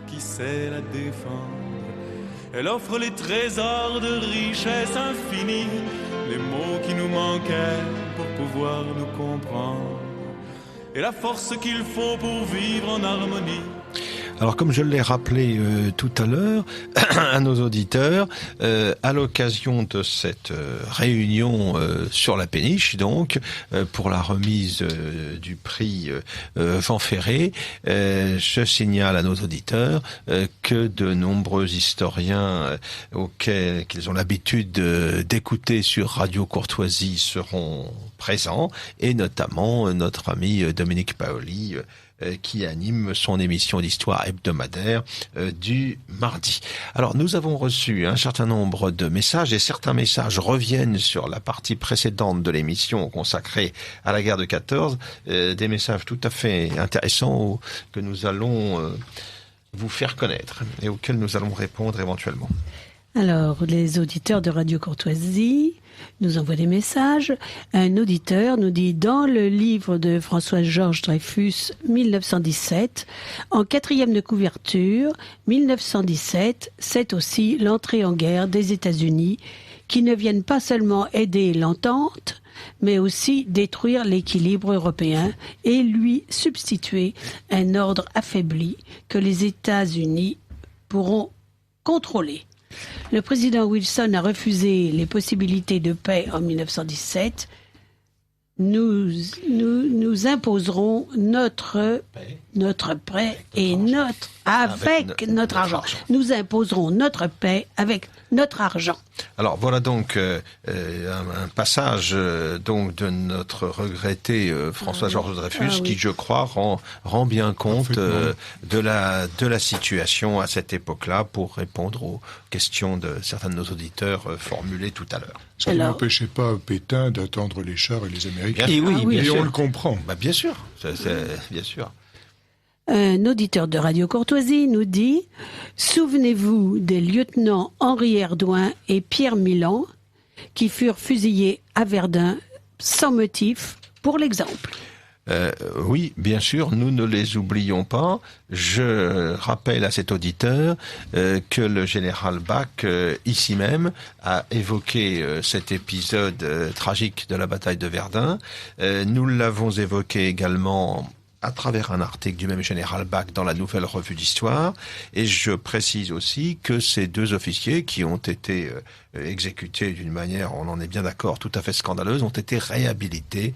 S8: qui sait la défendre. Elle offre les trésors de richesse infinie, les mots qui nous manquaient pour pouvoir nous comprendre, et la force qu'il faut pour vivre en harmonie.
S1: Alors, comme je l'ai rappelé tout à l'heure à nos auditeurs, à l'occasion de cette réunion sur la péniche, donc, pour la remise du prix Jean Ferré, je signale à nos auditeurs que de nombreux historiens qu'ils ont l'habitude d'écouter sur Radio Courtoisie seront présents, et notamment notre ami Dominique Paoli, qui anime son émission d'histoire hebdomadaire du mardi. Alors, nous avons reçu un certain nombre de messages et certains messages reviennent sur la partie précédente de l'émission consacrée à la guerre de 14, des messages tout à fait intéressants que nous allons vous faire connaître et auxquels nous allons répondre éventuellement.
S9: Alors, les auditeurs de Radio Courtoisie nous envoient des messages. Un auditeur nous dit, dans le livre de François-Georges Dreyfus, 1917, en 4e de couverture, 1917, c'est aussi l'entrée en guerre des États-Unis qui ne viennent pas seulement aider l'entente, mais aussi détruire l'équilibre européen et lui substituer un ordre affaibli que les États-Unis pourront contrôler. Le président Wilson a refusé les possibilités de paix en 1917. Nous imposerons notre paix et avec notre argent. Nous imposerons notre paix avec notre argent.
S1: Alors voilà donc un passage donc de notre regretté François-Georges Dreyfus qui, je crois, rend bien compte de la situation à cette époque-là pour répondre aux questions de certains de nos auditeurs formulées tout à l'heure.
S7: Ce qui n'empêchait pas Pétain d'attendre les chars et les Américains.
S1: Et
S7: on le comprend.
S1: Bien sûr, bien sûr.
S9: Un auditeur de Radio Courtoisie nous dit « Souvenez-vous des lieutenants Henri Herdouin et Pierre Milan qui furent fusillés à Verdun sans motif pour l'exemple. »
S1: Oui, bien sûr, nous ne les oublions pas. Je rappelle à cet auditeur que le général Bach, ici même, a évoqué cet épisode tragique de la bataille de Verdun. Nous l'avons évoqué également à travers un article du même général Bach dans la Nouvelle Revue d'Histoire. Et je précise aussi que ces deux officiers qui ont été exécutés d'une manière, on en est bien d'accord, tout à fait scandaleuse, ont été réhabilités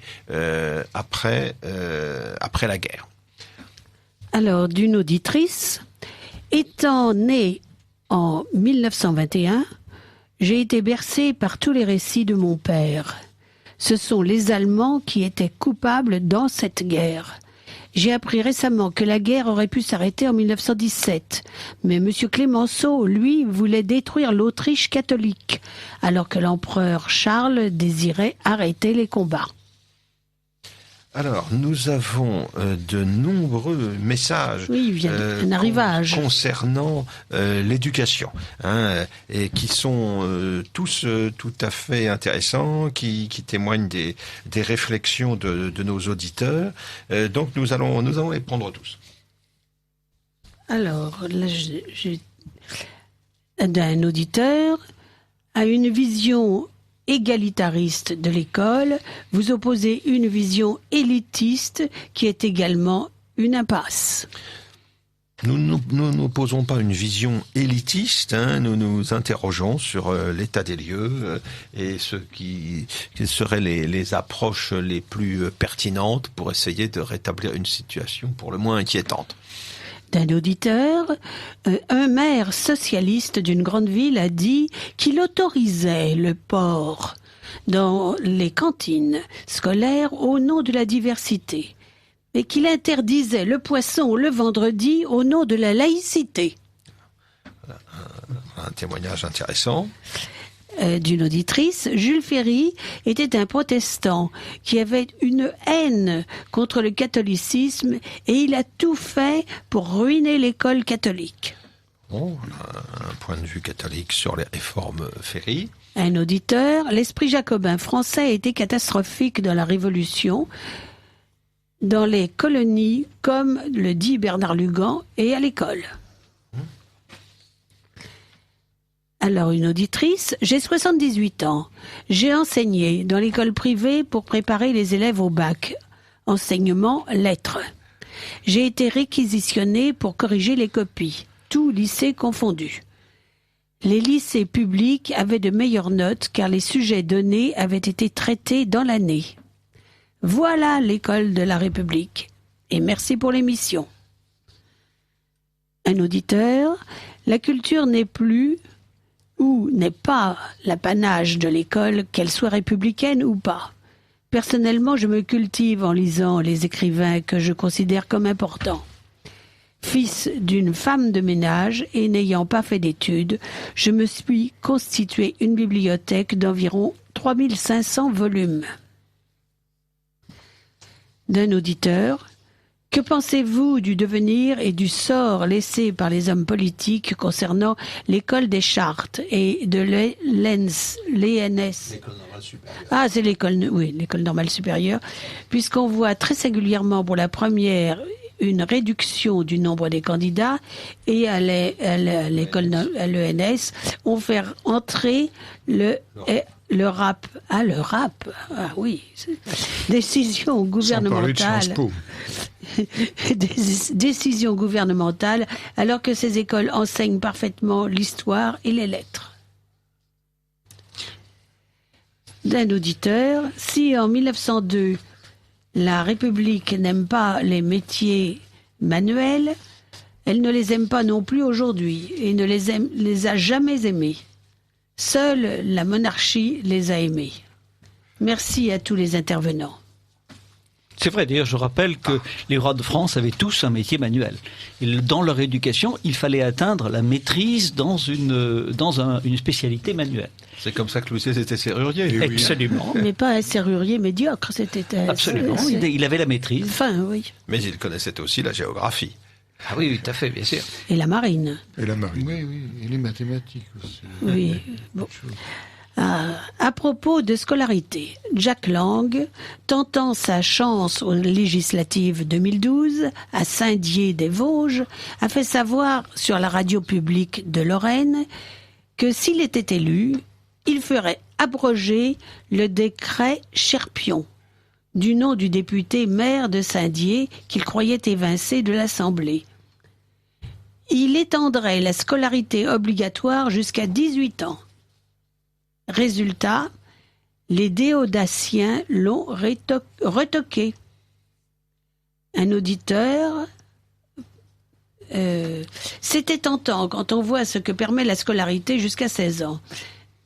S1: après la guerre.
S9: Alors, d'une auditrice, étant née en 1921, j'ai été bercée par tous les récits de mon père. Ce sont les Allemands qui étaient coupables dans cette guerre. J'ai appris récemment que la guerre aurait pu s'arrêter en 1917, mais M. Clémenceau, lui, voulait détruire l'Autriche catholique, alors que l'empereur Charles désirait arrêter les combats.
S1: Alors, nous avons de nombreux messages
S9: un arrivage
S1: concernant l'éducation, et qui sont tous tout à fait intéressants, qui témoignent des réflexions de nos auditeurs. Donc, nous allons les prendre tous.
S9: Alors, là, j'ai d'un auditeur à une vision égalitariste de l'école, vous opposez une vision élitiste qui est également une impasse.
S1: Nous n'opposons pas une vision élitiste, nous nous interrogeons sur l'état des lieux et ce qui seraient les approches les plus pertinentes pour essayer de rétablir une situation pour le moins inquiétante.
S9: D'un auditeur, un maire socialiste d'une grande ville a dit qu'il autorisait le porc dans les cantines scolaires au nom de la diversité, mais qu'il interdisait le poisson le vendredi au nom de la laïcité.
S1: Un témoignage intéressant.
S9: D'une auditrice, Jules Ferry était un protestant qui avait une haine contre le catholicisme et il a tout fait pour ruiner l'école catholique.
S1: Bon, un point de vue catholique sur les réformes Ferry.
S9: Un auditeur, l'esprit jacobin français a été catastrophique dans la Révolution, dans les colonies, comme le dit Bernard Lugan, et à l'école. Alors, une auditrice, j'ai 78 ans. J'ai enseigné dans l'école privée pour préparer les élèves au bac. Enseignement, lettres. J'ai été réquisitionnée pour corriger les copies, tous lycées confondus. Les lycées publics avaient de meilleures notes car les sujets donnés avaient été traités dans l'année. Voilà l'école de la République. Et merci pour l'émission. Un auditeur, la culture n'est plus ou n'est pas l'apanage de l'école, qu'elle soit républicaine ou pas. Personnellement, je me cultive en lisant les écrivains que je considère comme importants. Fils d'une femme de ménage et n'ayant pas fait d'études, je me suis constitué une bibliothèque d'environ 3500 volumes. D'un auditeur, que pensez-vous du devenir et du sort laissé par les hommes politiques concernant l'école des chartes et de l'ENS?
S1: L'école normale supérieure.
S9: Ah, c'est l'école normale supérieure, puisqu'on voit très singulièrement pour la première une réduction du nombre des candidats et à l'ENS, on fait entrer le rap. Ah, le rap. Ah oui. Décision gouvernementale. Décision gouvernementale, alors que ces écoles enseignent parfaitement l'histoire et les lettres. D'un auditeur, si en 1902, la République n'aime pas les métiers manuels, elle ne les aime pas non plus aujourd'hui et ne les a jamais aimés. Seule la monarchie les a aimés. Merci à tous les intervenants.
S5: C'est vrai, d'ailleurs, je rappelle que les rois de France avaient tous un métier manuel. Et dans leur éducation, il fallait atteindre la maîtrise dans une spécialité manuelle.
S1: C'est comme ça que Louis XVI était serrurier.
S5: Absolument.
S9: Mais pas un serrurier médiocre, c'était...
S5: Absolument, il avait la maîtrise.
S9: Enfin, oui.
S1: Mais il connaissait aussi la géographie.
S5: Ah oui, tout à fait, bien sûr.
S9: Et la marine.
S7: Et la marine.
S4: Oui, et les mathématiques aussi.
S9: Oui. Bon. À propos de scolarité, Jack Lang, tentant sa chance aux législatives 2012 à Saint-Dié-des-Vosges, a fait savoir sur la radio publique de Lorraine que s'il était élu, il ferait abroger le décret Cherpion, du nom du député maire de Saint-Dié qu'il croyait évincé de l'Assemblée. Il étendrait la scolarité obligatoire jusqu'à 18 ans. Résultat, les déodaciens l'ont retoqué. Un auditeur, c'était tentant quand on voit ce que permet la scolarité jusqu'à 16 ans.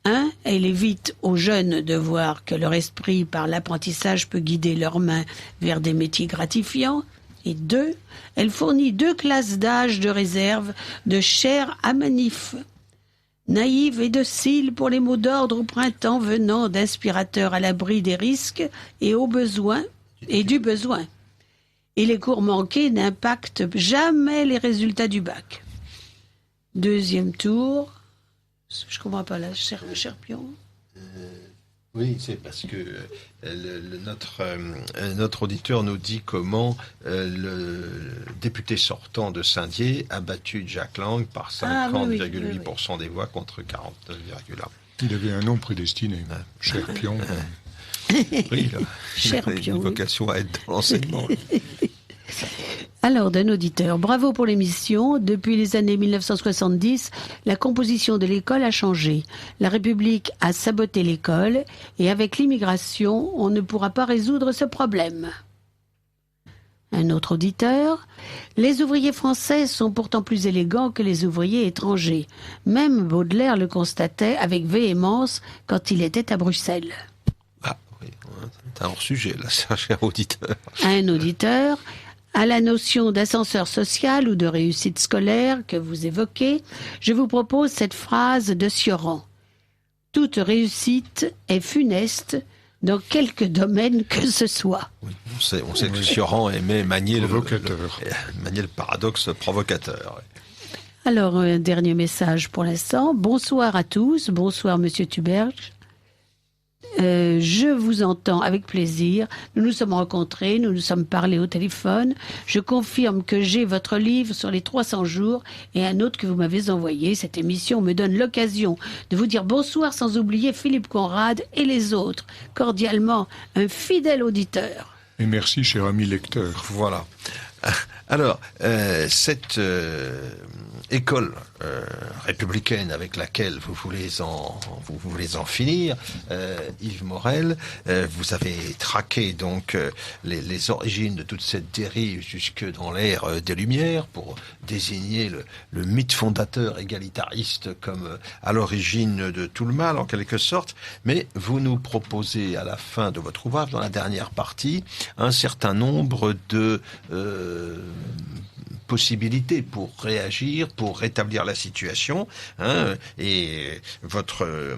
S9: 1, elle évite aux jeunes de voir que leur esprit par l'apprentissage peut guider leurs mains vers des métiers gratifiants. Et 2, elle fournit 2 classes d'âge de réserve de chair à manif. Naïve et docile pour les mots d'ordre au printemps venant d'inspirateurs à l'abri des risques et du besoin. Et les cours manqués n'impactent jamais les résultats du bac. Deuxième tour. Je ne comprends pas là, Cherpion.
S1: Oui, c'est parce que notre auditeur nous dit comment le député sortant de Saint-Dié a battu Jack Lang par 50,8% des voix contre 49,1%.
S7: Il avait un nom prédestiné, Cherpion.
S1: Oui, il a une vocation à être dans l'enseignement.
S9: Alors, d'un auditeur, bravo pour l'émission. Depuis les années 1970, la composition de l'école a changé. La République a saboté l'école et avec l'immigration, on ne pourra pas résoudre ce problème. Un autre auditeur, les ouvriers français sont pourtant plus élégants que les ouvriers étrangers. Même Baudelaire le constatait avec véhémence quand il était à Bruxelles.
S1: Ah oui, c'est un hors-sujet là, c'est un cher auditeur.
S9: Un auditeur, à la notion d'ascenseur social ou de réussite scolaire que vous évoquez, je vous propose cette phrase de Sioran. Toute réussite est funeste dans quelque domaine que ce soit.
S1: Oui, on sait que Sioran aimait manier le paradoxe provocateur.
S9: Alors, un dernier message pour l'instant. Bonsoir à tous. Bonsoir, Monsieur Tuberge. Je vous entends avec plaisir. Nous nous sommes rencontrés, nous nous sommes parlé au téléphone. Je confirme que j'ai votre livre sur les 300 jours et un autre que vous m'avez envoyé. Cette émission me donne l'occasion de vous dire bonsoir sans oublier Philippe Conrad et les autres. Cordialement, un fidèle auditeur.
S7: Et merci, cher ami lecteur.
S1: Voilà. Alors, cette école républicaine avec laquelle vous voulez en finir, Yves Morel. Vous avez traqué donc les origines de toute cette dérive jusque dans l'ère des Lumières pour désigner le mythe fondateur égalitariste comme à l'origine de tout le mal en quelque sorte. Mais vous nous proposez à la fin de votre ouvrage, dans la dernière partie, un certain nombre de possibilités pour réagir, pour rétablir la situation, et votre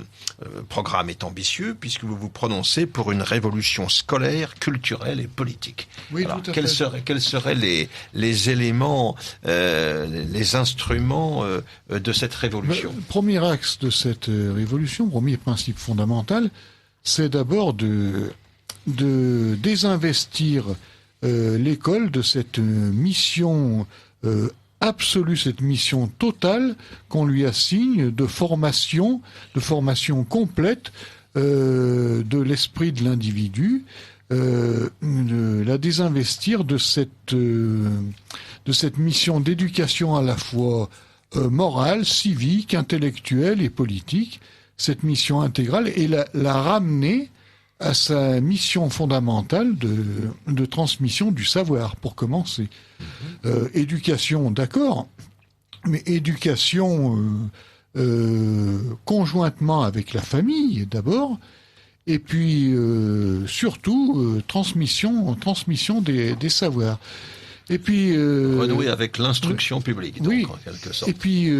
S1: programme est ambitieux puisque vous vous prononcez pour une révolution scolaire, culturelle et politique.
S4: Oui,
S1: alors,
S4: tout à fait.
S1: quels seraient les éléments, les instruments de cette révolution?
S4: Le premier axe de cette révolution, premier principe fondamental, c'est d'abord de désinvestir l'école de cette mission absolue, cette mission totale qu'on lui assigne de formation complète de l'esprit de l'individu, la désinvestir de cette mission d'éducation à la fois morale, civique, intellectuelle et politique, cette mission intégrale, et la ramener à sa mission fondamentale de transmission du savoir, pour commencer. Éducation, d'accord, mais éducation conjointement avec la famille, d'abord, et puis surtout transmission des savoirs. Et puis
S1: renouer avec l'instruction publique, donc,
S4: oui,
S1: en quelque sorte.
S4: Et puis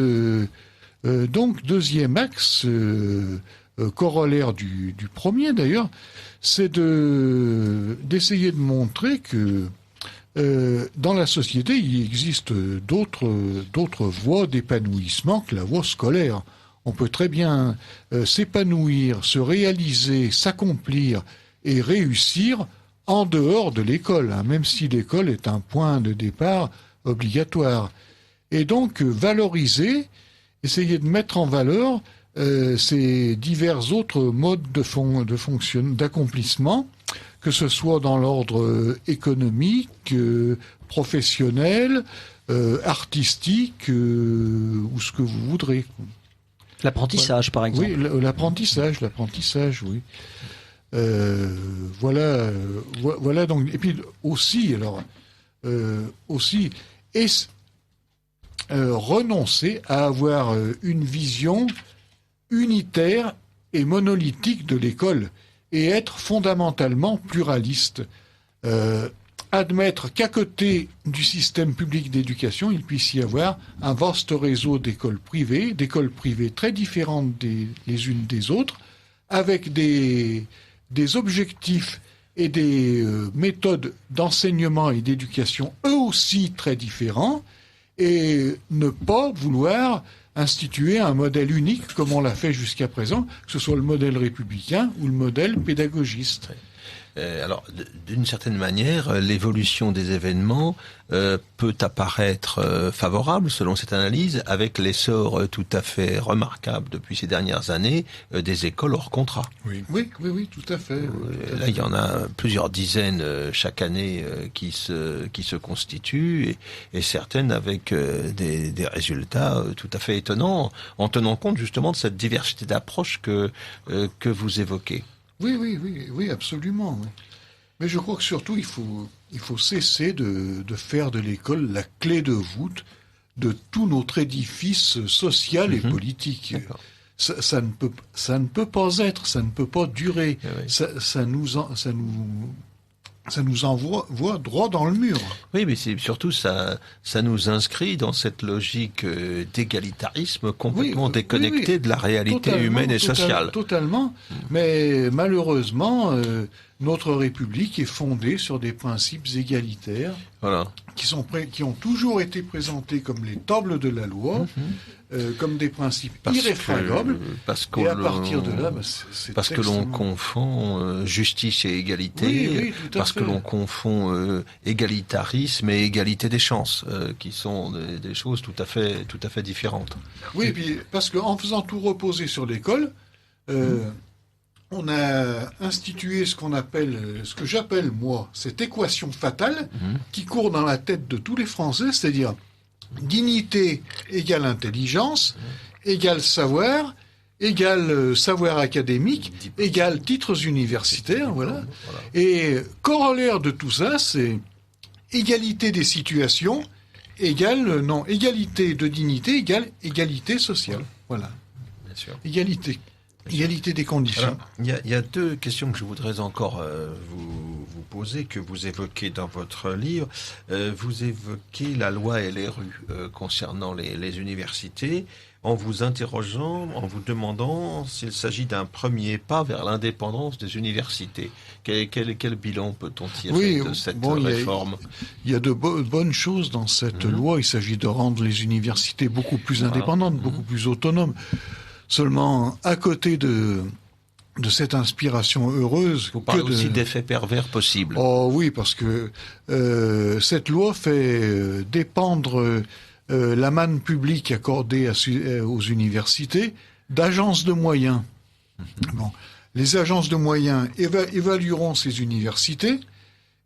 S4: donc deuxième axe, corollaire du premier d'ailleurs, c'est d'essayer de montrer que dans la société, il existe d'autres voies d'épanouissement que la voie scolaire. On peut très bien s'épanouir, se réaliser, s'accomplir et réussir en dehors de l'école, même si l'école est un point de départ obligatoire. Et donc valoriser, essayer de mettre en valeur ces divers autres modes d'accomplissement, que ce soit dans l'ordre économique, professionnel, artistique, ou ce que vous voudrez.
S10: L'apprentissage, par exemple.
S4: Oui, l'apprentissage, oui. Voilà donc. Et puis aussi, renoncer à avoir une vision unitaire et monolithique de l'école et être fondamentalement pluraliste. Admettre qu'à côté du système public d'éducation, il puisse y avoir un vaste réseau d'écoles privées très différentes les unes des autres, avec des objectifs et des méthodes d'enseignement et d'éducation eux aussi très différents, et ne pas vouloir instituer un modèle unique comme on l'a fait jusqu'à présent, que ce soit le modèle républicain ou le modèle pédagogiste.
S1: Alors, d'une certaine manière, l'évolution des événements peut apparaître favorable, selon cette analyse, avec l'essor tout à fait remarquable depuis ces dernières années des écoles hors contrat.
S4: Oui, tout à fait.
S1: Là, il y en a plusieurs dizaines chaque année qui se constituent, et certaines avec des résultats tout à fait étonnants, en tenant compte justement de cette diversité d'approches que vous évoquez.
S4: Oui, absolument. Oui. Mais je crois que surtout, il faut cesser de faire de l'école la clé de voûte de tout notre édifice social et politique. Ça ne peut pas être, ça ne peut pas durer. Oui. Ça nous envoie droit dans le mur.
S1: Oui, mais c'est surtout ça nous inscrit dans cette logique d'égalitarisme complètement déconnectée de la réalité humaine et sociale.
S4: Totalement. Mais malheureusement, notre République est fondée sur des principes égalitaires, voilà, qui ont toujours été présentés comme les tables de la loi, comme des principes irréfragables. Et à partir de là, c'est
S1: parce que l'on confond justice et égalité, parce que l'on confond égalitarisme et égalité des chances, qui sont des choses tout à fait différentes.
S4: Oui, et puis parce qu'en faisant tout reposer sur l'école, on a institué ce que j'appelle moi, cette équation fatale qui court dans la tête de tous les Français, c'est-à-dire dignité égale intelligence, égale savoir, égale savoir académique, égale titres universitaires, voilà. Et corollaire de tout ça, c'est égalité des situations, égalité de dignité égale égalité sociale. Voilà.
S1: Bien sûr.
S4: Égalité des conditions.
S1: Alors, il y a deux questions que je voudrais encore vous poser, que vous évoquez dans votre livre. Vous évoquez la loi LRU concernant les universités, en vous interrogeant, en vous demandant s'il s'agit d'un premier pas vers l'indépendance des universités. Quel bilan peut-on tirer de cette réforme?
S4: Il y a de bonnes choses dans cette loi. Il s'agit de rendre les universités beaucoup plus indépendantes, beaucoup plus autonomes. Seulement, à côté de cette inspiration heureuse...
S1: Vous parlez aussi d'effets pervers possibles.
S4: Oh oui, parce que cette loi fait dépendre la manne publique accordée aux universités d'agences de moyens. Bon, les agences de moyens évalueront ces universités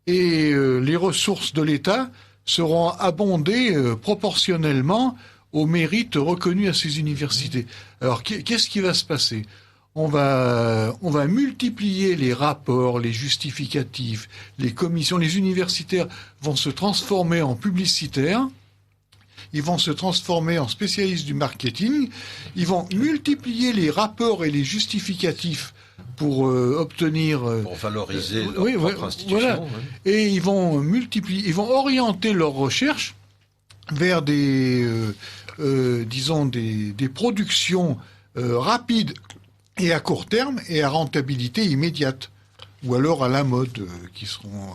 S4: et les ressources de l'État seront abondées proportionnellement au mérite reconnu à ces universités. Alors, qu'est-ce qui va se passer ? On va multiplier les rapports, les justificatifs, les commissions. Les universitaires vont se transformer en publicitaires. Ils vont se transformer en spécialistes du marketing. Ils vont multiplier les rapports et les justificatifs pour obtenir...
S1: pour valoriser leur propre institution.
S4: Voilà. Et ils vont orienter leurs recherches vers des productions rapides et à court terme et à rentabilité immédiate, ou alors à la mode, qui seront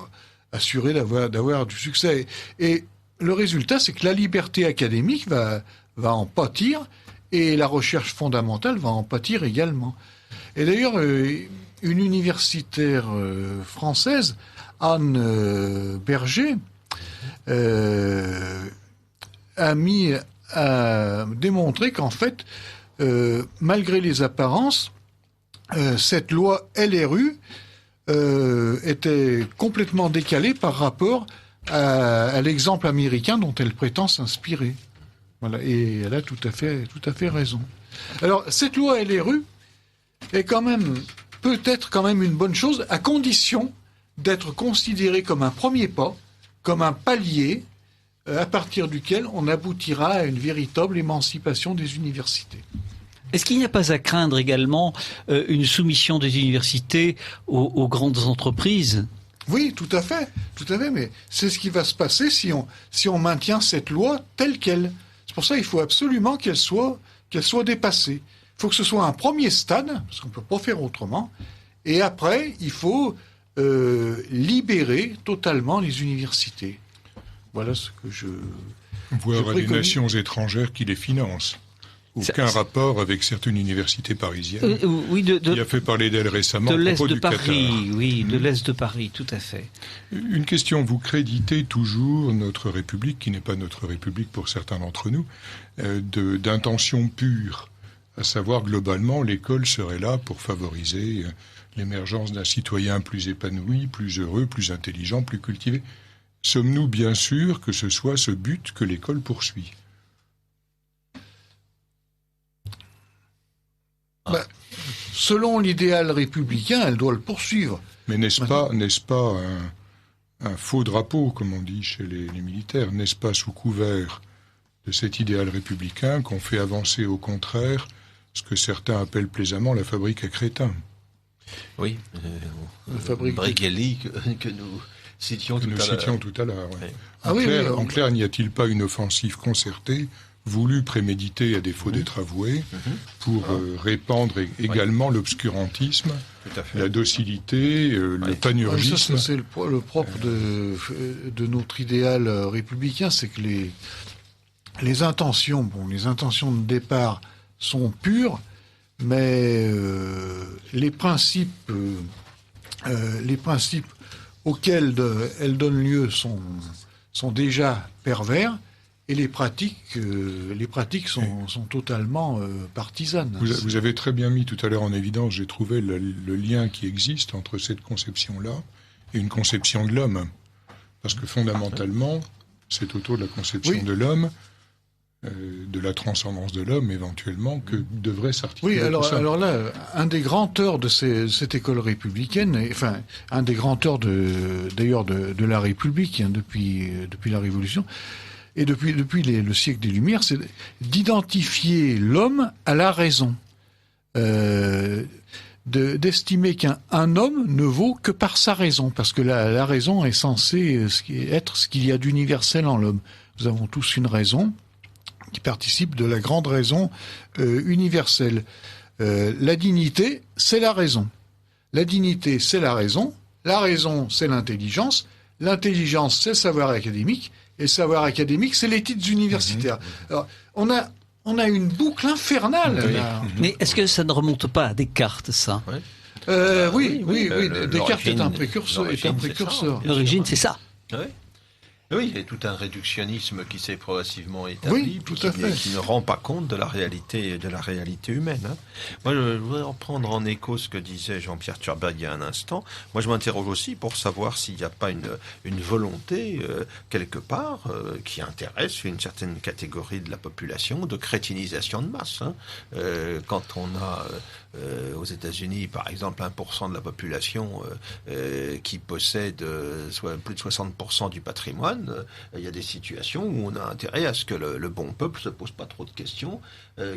S4: assurés d'avoir du succès. Et le résultat, c'est que la liberté académique va en pâtir et la recherche fondamentale va en pâtir également. Et d'ailleurs, une universitaire française, Anne Berger, a démontré qu'en fait, malgré les apparences, cette loi LRU était complètement décalée par rapport à l'exemple américain dont elle prétend s'inspirer. Voilà, et elle a tout à fait raison. Alors, cette loi LRU est peut-être quand même une bonne chose, à condition d'être considérée comme un premier pas, comme un palier, à partir duquel on aboutira à une véritable émancipation des universités.
S5: Est-ce qu'il n'y a pas à craindre également une soumission des universités aux grandes entreprises ?
S4: Oui, tout à fait, mais c'est ce qui va se passer si on maintient cette loi telle qu'elle. C'est pour ça qu'il faut absolument qu'elle soit dépassée. Il faut que ce soit un premier stade, parce qu'on ne peut pas faire autrement, et après, il faut libérer totalement les universités. Voilà ce que je...
S7: Voire à des nations étrangères qui les financent. Aucun rapport avec certaines universités parisiennes. Qui a fait parler d'elle récemment
S5: de
S7: à
S5: l'Est
S7: propos
S5: de
S7: du
S5: Paris,
S7: Qatar.
S5: oui, de l'Est de Paris, tout à fait.
S7: Une question, vous créditez toujours notre République, qui n'est pas notre République pour certains d'entre nous, d'intention pure, à savoir globalement l'école serait là pour favoriser l'émergence d'un citoyen plus épanoui, plus heureux, plus intelligent, plus cultivé. Sommes-nous bien sûrs que ce soit ce but que l'école poursuit ?
S4: Selon l'idéal républicain, elle doit le poursuivre.
S7: Mais n'est-ce pas un faux drapeau, comme on dit chez les militaires ? N'est-ce pas sous couvert de cet idéal républicain qu'on fait avancer au contraire ce que certains appellent plaisamment la fabrique à crétins ?
S1: Oui, Brigelli que nous citions tout à l'heure.
S7: Ouais. En clair, n'y a-t-il pas une offensive concertée, voulue, préméditée à défaut d'être avouée, pour répandre également l'obscurantisme, la docilité, le panurgisme?
S4: C'est le propre de notre idéal républicain, c'est que les intentions de départ sont pures, mais les principes auxquels elles donnent lieu sont déjà pervers, et les pratiques sont totalement partisanes.
S7: Vous avez très bien mis tout à l'heure en évidence, j'ai trouvé le lien qui existe entre cette conception-là et une conception de l'homme. Parce que fondamentalement, c'est autour de la conception de l'homme de la transcendance de l'homme, éventuellement, que devrait s'articuler.
S4: Oui,
S7: tout ça.
S4: alors là, un des grands torts de cette école républicaine, enfin, un des grands torts d'ailleurs de la République, hein, depuis la Révolution, et depuis le siècle des Lumières, c'est d'identifier l'homme à la raison. D'estimer qu'un homme ne vaut que par sa raison, parce que la raison est censée être ce qu'il y a d'universel en l'homme. Nous avons tous une raison qui participe de la grande raison universelle. La dignité, c'est la raison. La dignité, c'est la raison. La raison, c'est l'intelligence. L'intelligence, c'est le savoir académique. Et le savoir académique, c'est les titres universitaires. Alors, on a une boucle infernale. Là.
S5: Mais est-ce que ça ne remonte pas à Descartes, ça?
S4: Oui. Descartes est un précurseur.
S5: L'origine, c'est ça.
S1: Oui, il y a tout un réductionnisme qui s'est progressivement établi, qui ne rend pas compte de la réalité humaine. Hein. Moi, je voudrais reprendre en écho ce que disait Jean-Pierre Turberg il y a un instant. Moi, je m'interroge aussi pour savoir s'il n'y a pas une volonté, quelque part, qui intéresse une certaine catégorie de la population, de crétinisation de masse. Hein. Quand on a aux États-Unis, par exemple, 1% de la population qui possède plus de 60% du patrimoine, il y a des situations où on a intérêt à ce que le bon peuple se pose pas trop de questions,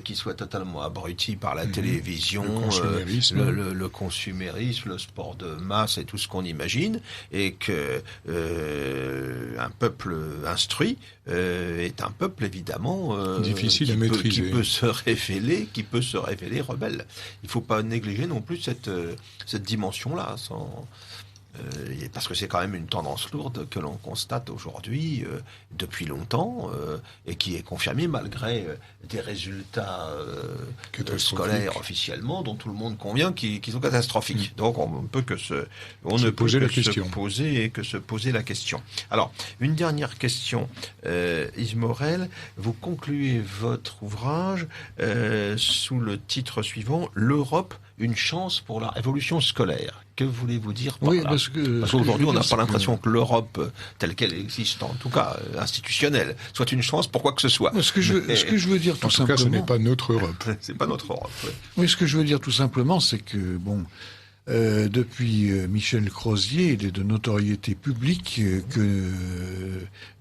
S1: qu'il soit totalement abruti par la télévision, le consumérisme, le sport de masse et tout ce qu'on imagine, et que un peuple instruit est un peuple évidemment
S7: difficile à maîtriser,
S1: qui peut se révéler rebelle. Il faut pas négliger non plus cette dimension-là, parce que c'est quand même une tendance lourde que l'on constate aujourd'hui depuis longtemps et qui est confirmée malgré des résultats scolaires officiellement dont tout le monde convient qu'ils sont catastrophiques. Donc on ne peut que se poser la question. Alors une dernière question, Yves Morel, vous concluez votre ouvrage sous le titre suivant: L'Europe, une chance pour la révolution scolaire. Que voulez-vous dire par là? Parce qu'aujourd'hui, on n'a pas l'impression que l'Europe, telle qu'elle existe, en tout cas institutionnelle, soit une chance pour quoi que ce soit.
S4: Ce que je veux dire tout simplement...
S7: En tout cas, ce n'est pas notre Europe.
S1: C'est pas notre Europe. Ouais.
S4: Oui, ce que je veux dire tout simplement, c'est que, depuis Michel Crozier, il est de notoriété publique que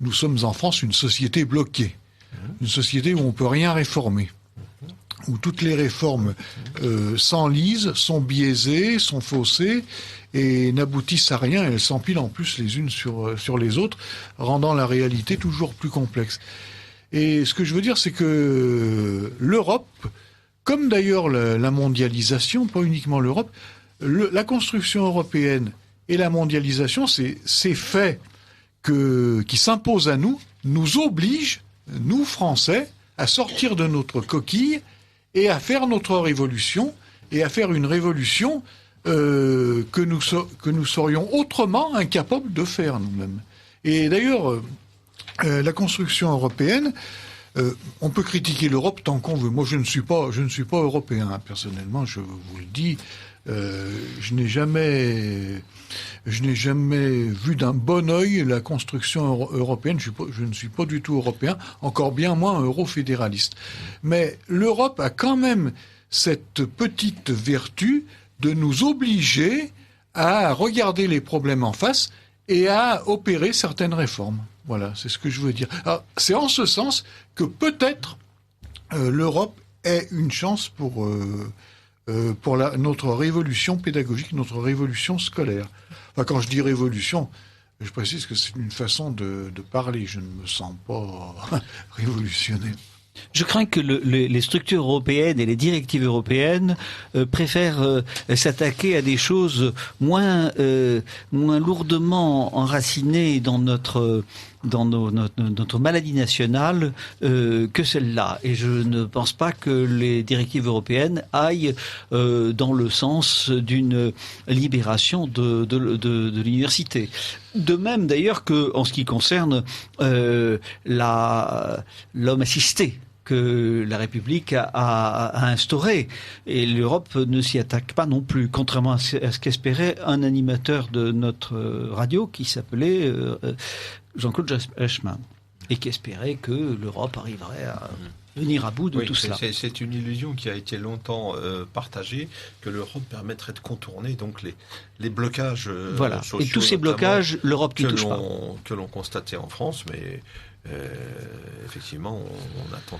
S4: nous sommes en France une société bloquée. Une société où on peut rien réformer. Où toutes les réformes s'enlisent, sont biaisées, sont faussées et n'aboutissent à rien. Elles s'empilent en plus les unes sur les autres, rendant la réalité toujours plus complexe. Et ce que je veux dire, c'est que l'Europe, comme d'ailleurs la mondialisation, pas uniquement l'Europe, la construction européenne et la mondialisation, ces faits qui s'imposent à nous obligent, nous Français, à sortir de notre coquille et à faire notre révolution, et à faire une révolution que nous serions autrement incapables de faire nous-mêmes. Et d'ailleurs, la construction européenne, on peut critiquer l'Europe tant qu'on veut. Moi, je ne suis pas européen, hein, personnellement, je vous le dis. Je n'ai jamais vu d'un bon œil la construction européenne. Je ne suis pas du tout européen, encore bien moins euro-fédéraliste. Mais l'Europe a quand même cette petite vertu de nous obliger à regarder les problèmes en face et à opérer certaines réformes. Voilà, c'est ce que je veux dire. Alors, c'est en ce sens que peut-être l'Europe est une chance pour notre révolution pédagogique, notre révolution scolaire. Enfin, quand je dis révolution, je précise que c'est une façon de parler. Je ne me sens pas révolutionné.
S5: Je crains que les structures européennes et les directives européennes préfèrent s'attaquer à des choses moins lourdement enracinées dans notre maladie nationale que celle-là. Et je ne pense pas que les directives européennes aillent dans le sens d'une libération de l'université. De même d'ailleurs que en ce qui concerne l'homme assisté que la République a instauré. Et l'Europe ne s'y attaque pas non plus, contrairement à ce qu'espérait un animateur de notre radio qui s'appelait Jean-Claude Eichmann. Et qui espérait que l'Europe arriverait à venir à bout de tout cela.
S1: C'est une illusion qui a été longtemps partagée, que l'Europe permettrait de contourner donc les blocages
S5: voilà.
S1: sociaux.
S5: Et tous ces blocages, l'Europe n'y touche pas.
S1: Que l'on constatait en France, mais effectivement, on attend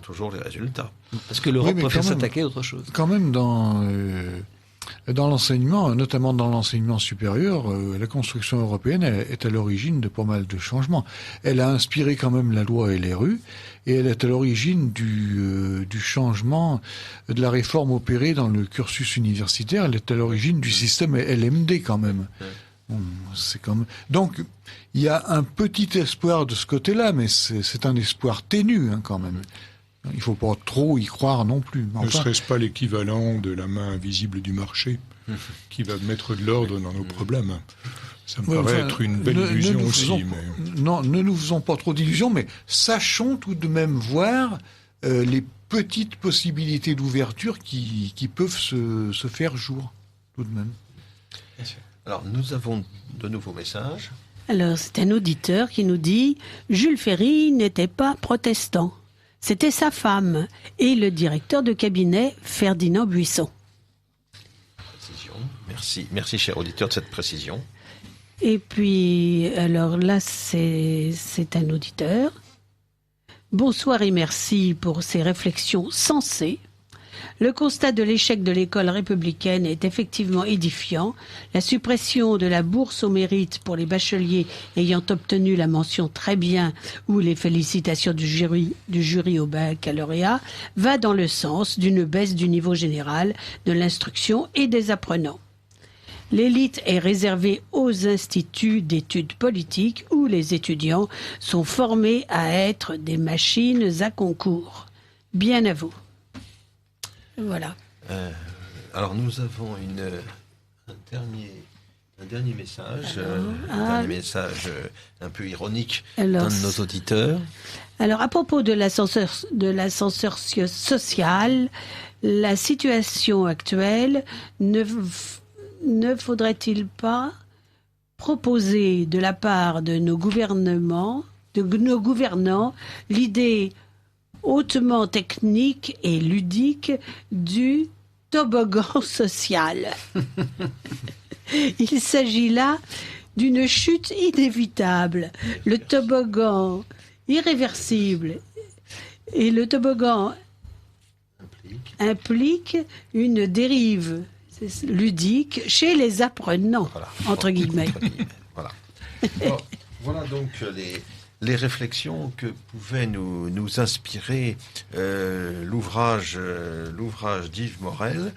S1: toujours les résultats.
S5: Parce que l'Europe préfère
S4: même,
S5: s'attaquer à autre chose.
S4: Quand même, dans l'enseignement, notamment dans l'enseignement supérieur, la construction européenne est à l'origine de pas mal de changements. Elle a inspiré quand même la loi LRU, et elle est à l'origine du changement, de la réforme opérée dans le cursus universitaire. Elle est à l'origine du système LMD quand même. Bon, c'est quand même... Donc, il y a un petit espoir de ce côté-là, mais c'est un espoir ténu quand même. Il ne faut pas trop y croire non plus.
S7: Ne serait-ce pas l'équivalent de la main invisible du marché qui va mettre de l'ordre dans nos problèmes? Ça me paraît être une belle illusion aussi.
S4: Non, ne nous faisons pas trop d'illusions, mais sachons tout de même voir les petites possibilités d'ouverture qui peuvent se faire jour, tout de même.
S1: Bien sûr. Alors, nous avons de nouveaux messages.
S9: Alors, c'est un auditeur qui nous dit « Jules Ferry n'était pas protestant. C'était sa femme et le directeur de cabinet Ferdinand Buisson. »
S1: Précision. Merci, cher auditeur, de cette précision.
S9: Et puis, alors là, c'est un auditeur. « Bonsoir et merci pour ces réflexions sensées. Le constat de l'échec de l'école républicaine est effectivement édifiant. La suppression de la bourse au mérite pour les bacheliers ayant obtenu la mention très bien ou les félicitations du jury au baccalauréat va dans le sens d'une baisse du niveau général de l'instruction et des apprenants. L'élite est réservée aux instituts d'études politiques où les étudiants sont formés à être des machines à concours. Bien à vous. Voilà.
S1: Alors nous avons un dernier message, dernier message un peu ironique d'un de nos auditeurs.
S9: Alors à propos de l'ascenseur social, la situation actuelle, ne faudrait-il pas proposer de la part de nos gouvernants, l'idée hautement technique et ludique du toboggan social. Il s'agit là d'une chute inévitable. Le toboggan irréversible et le toboggan implique une dérive ludique chez les apprenants, entre guillemets.
S1: Voilà. Bon, voilà donc les réflexions que pouvait nous inspirer l'ouvrage d'Yves Morel.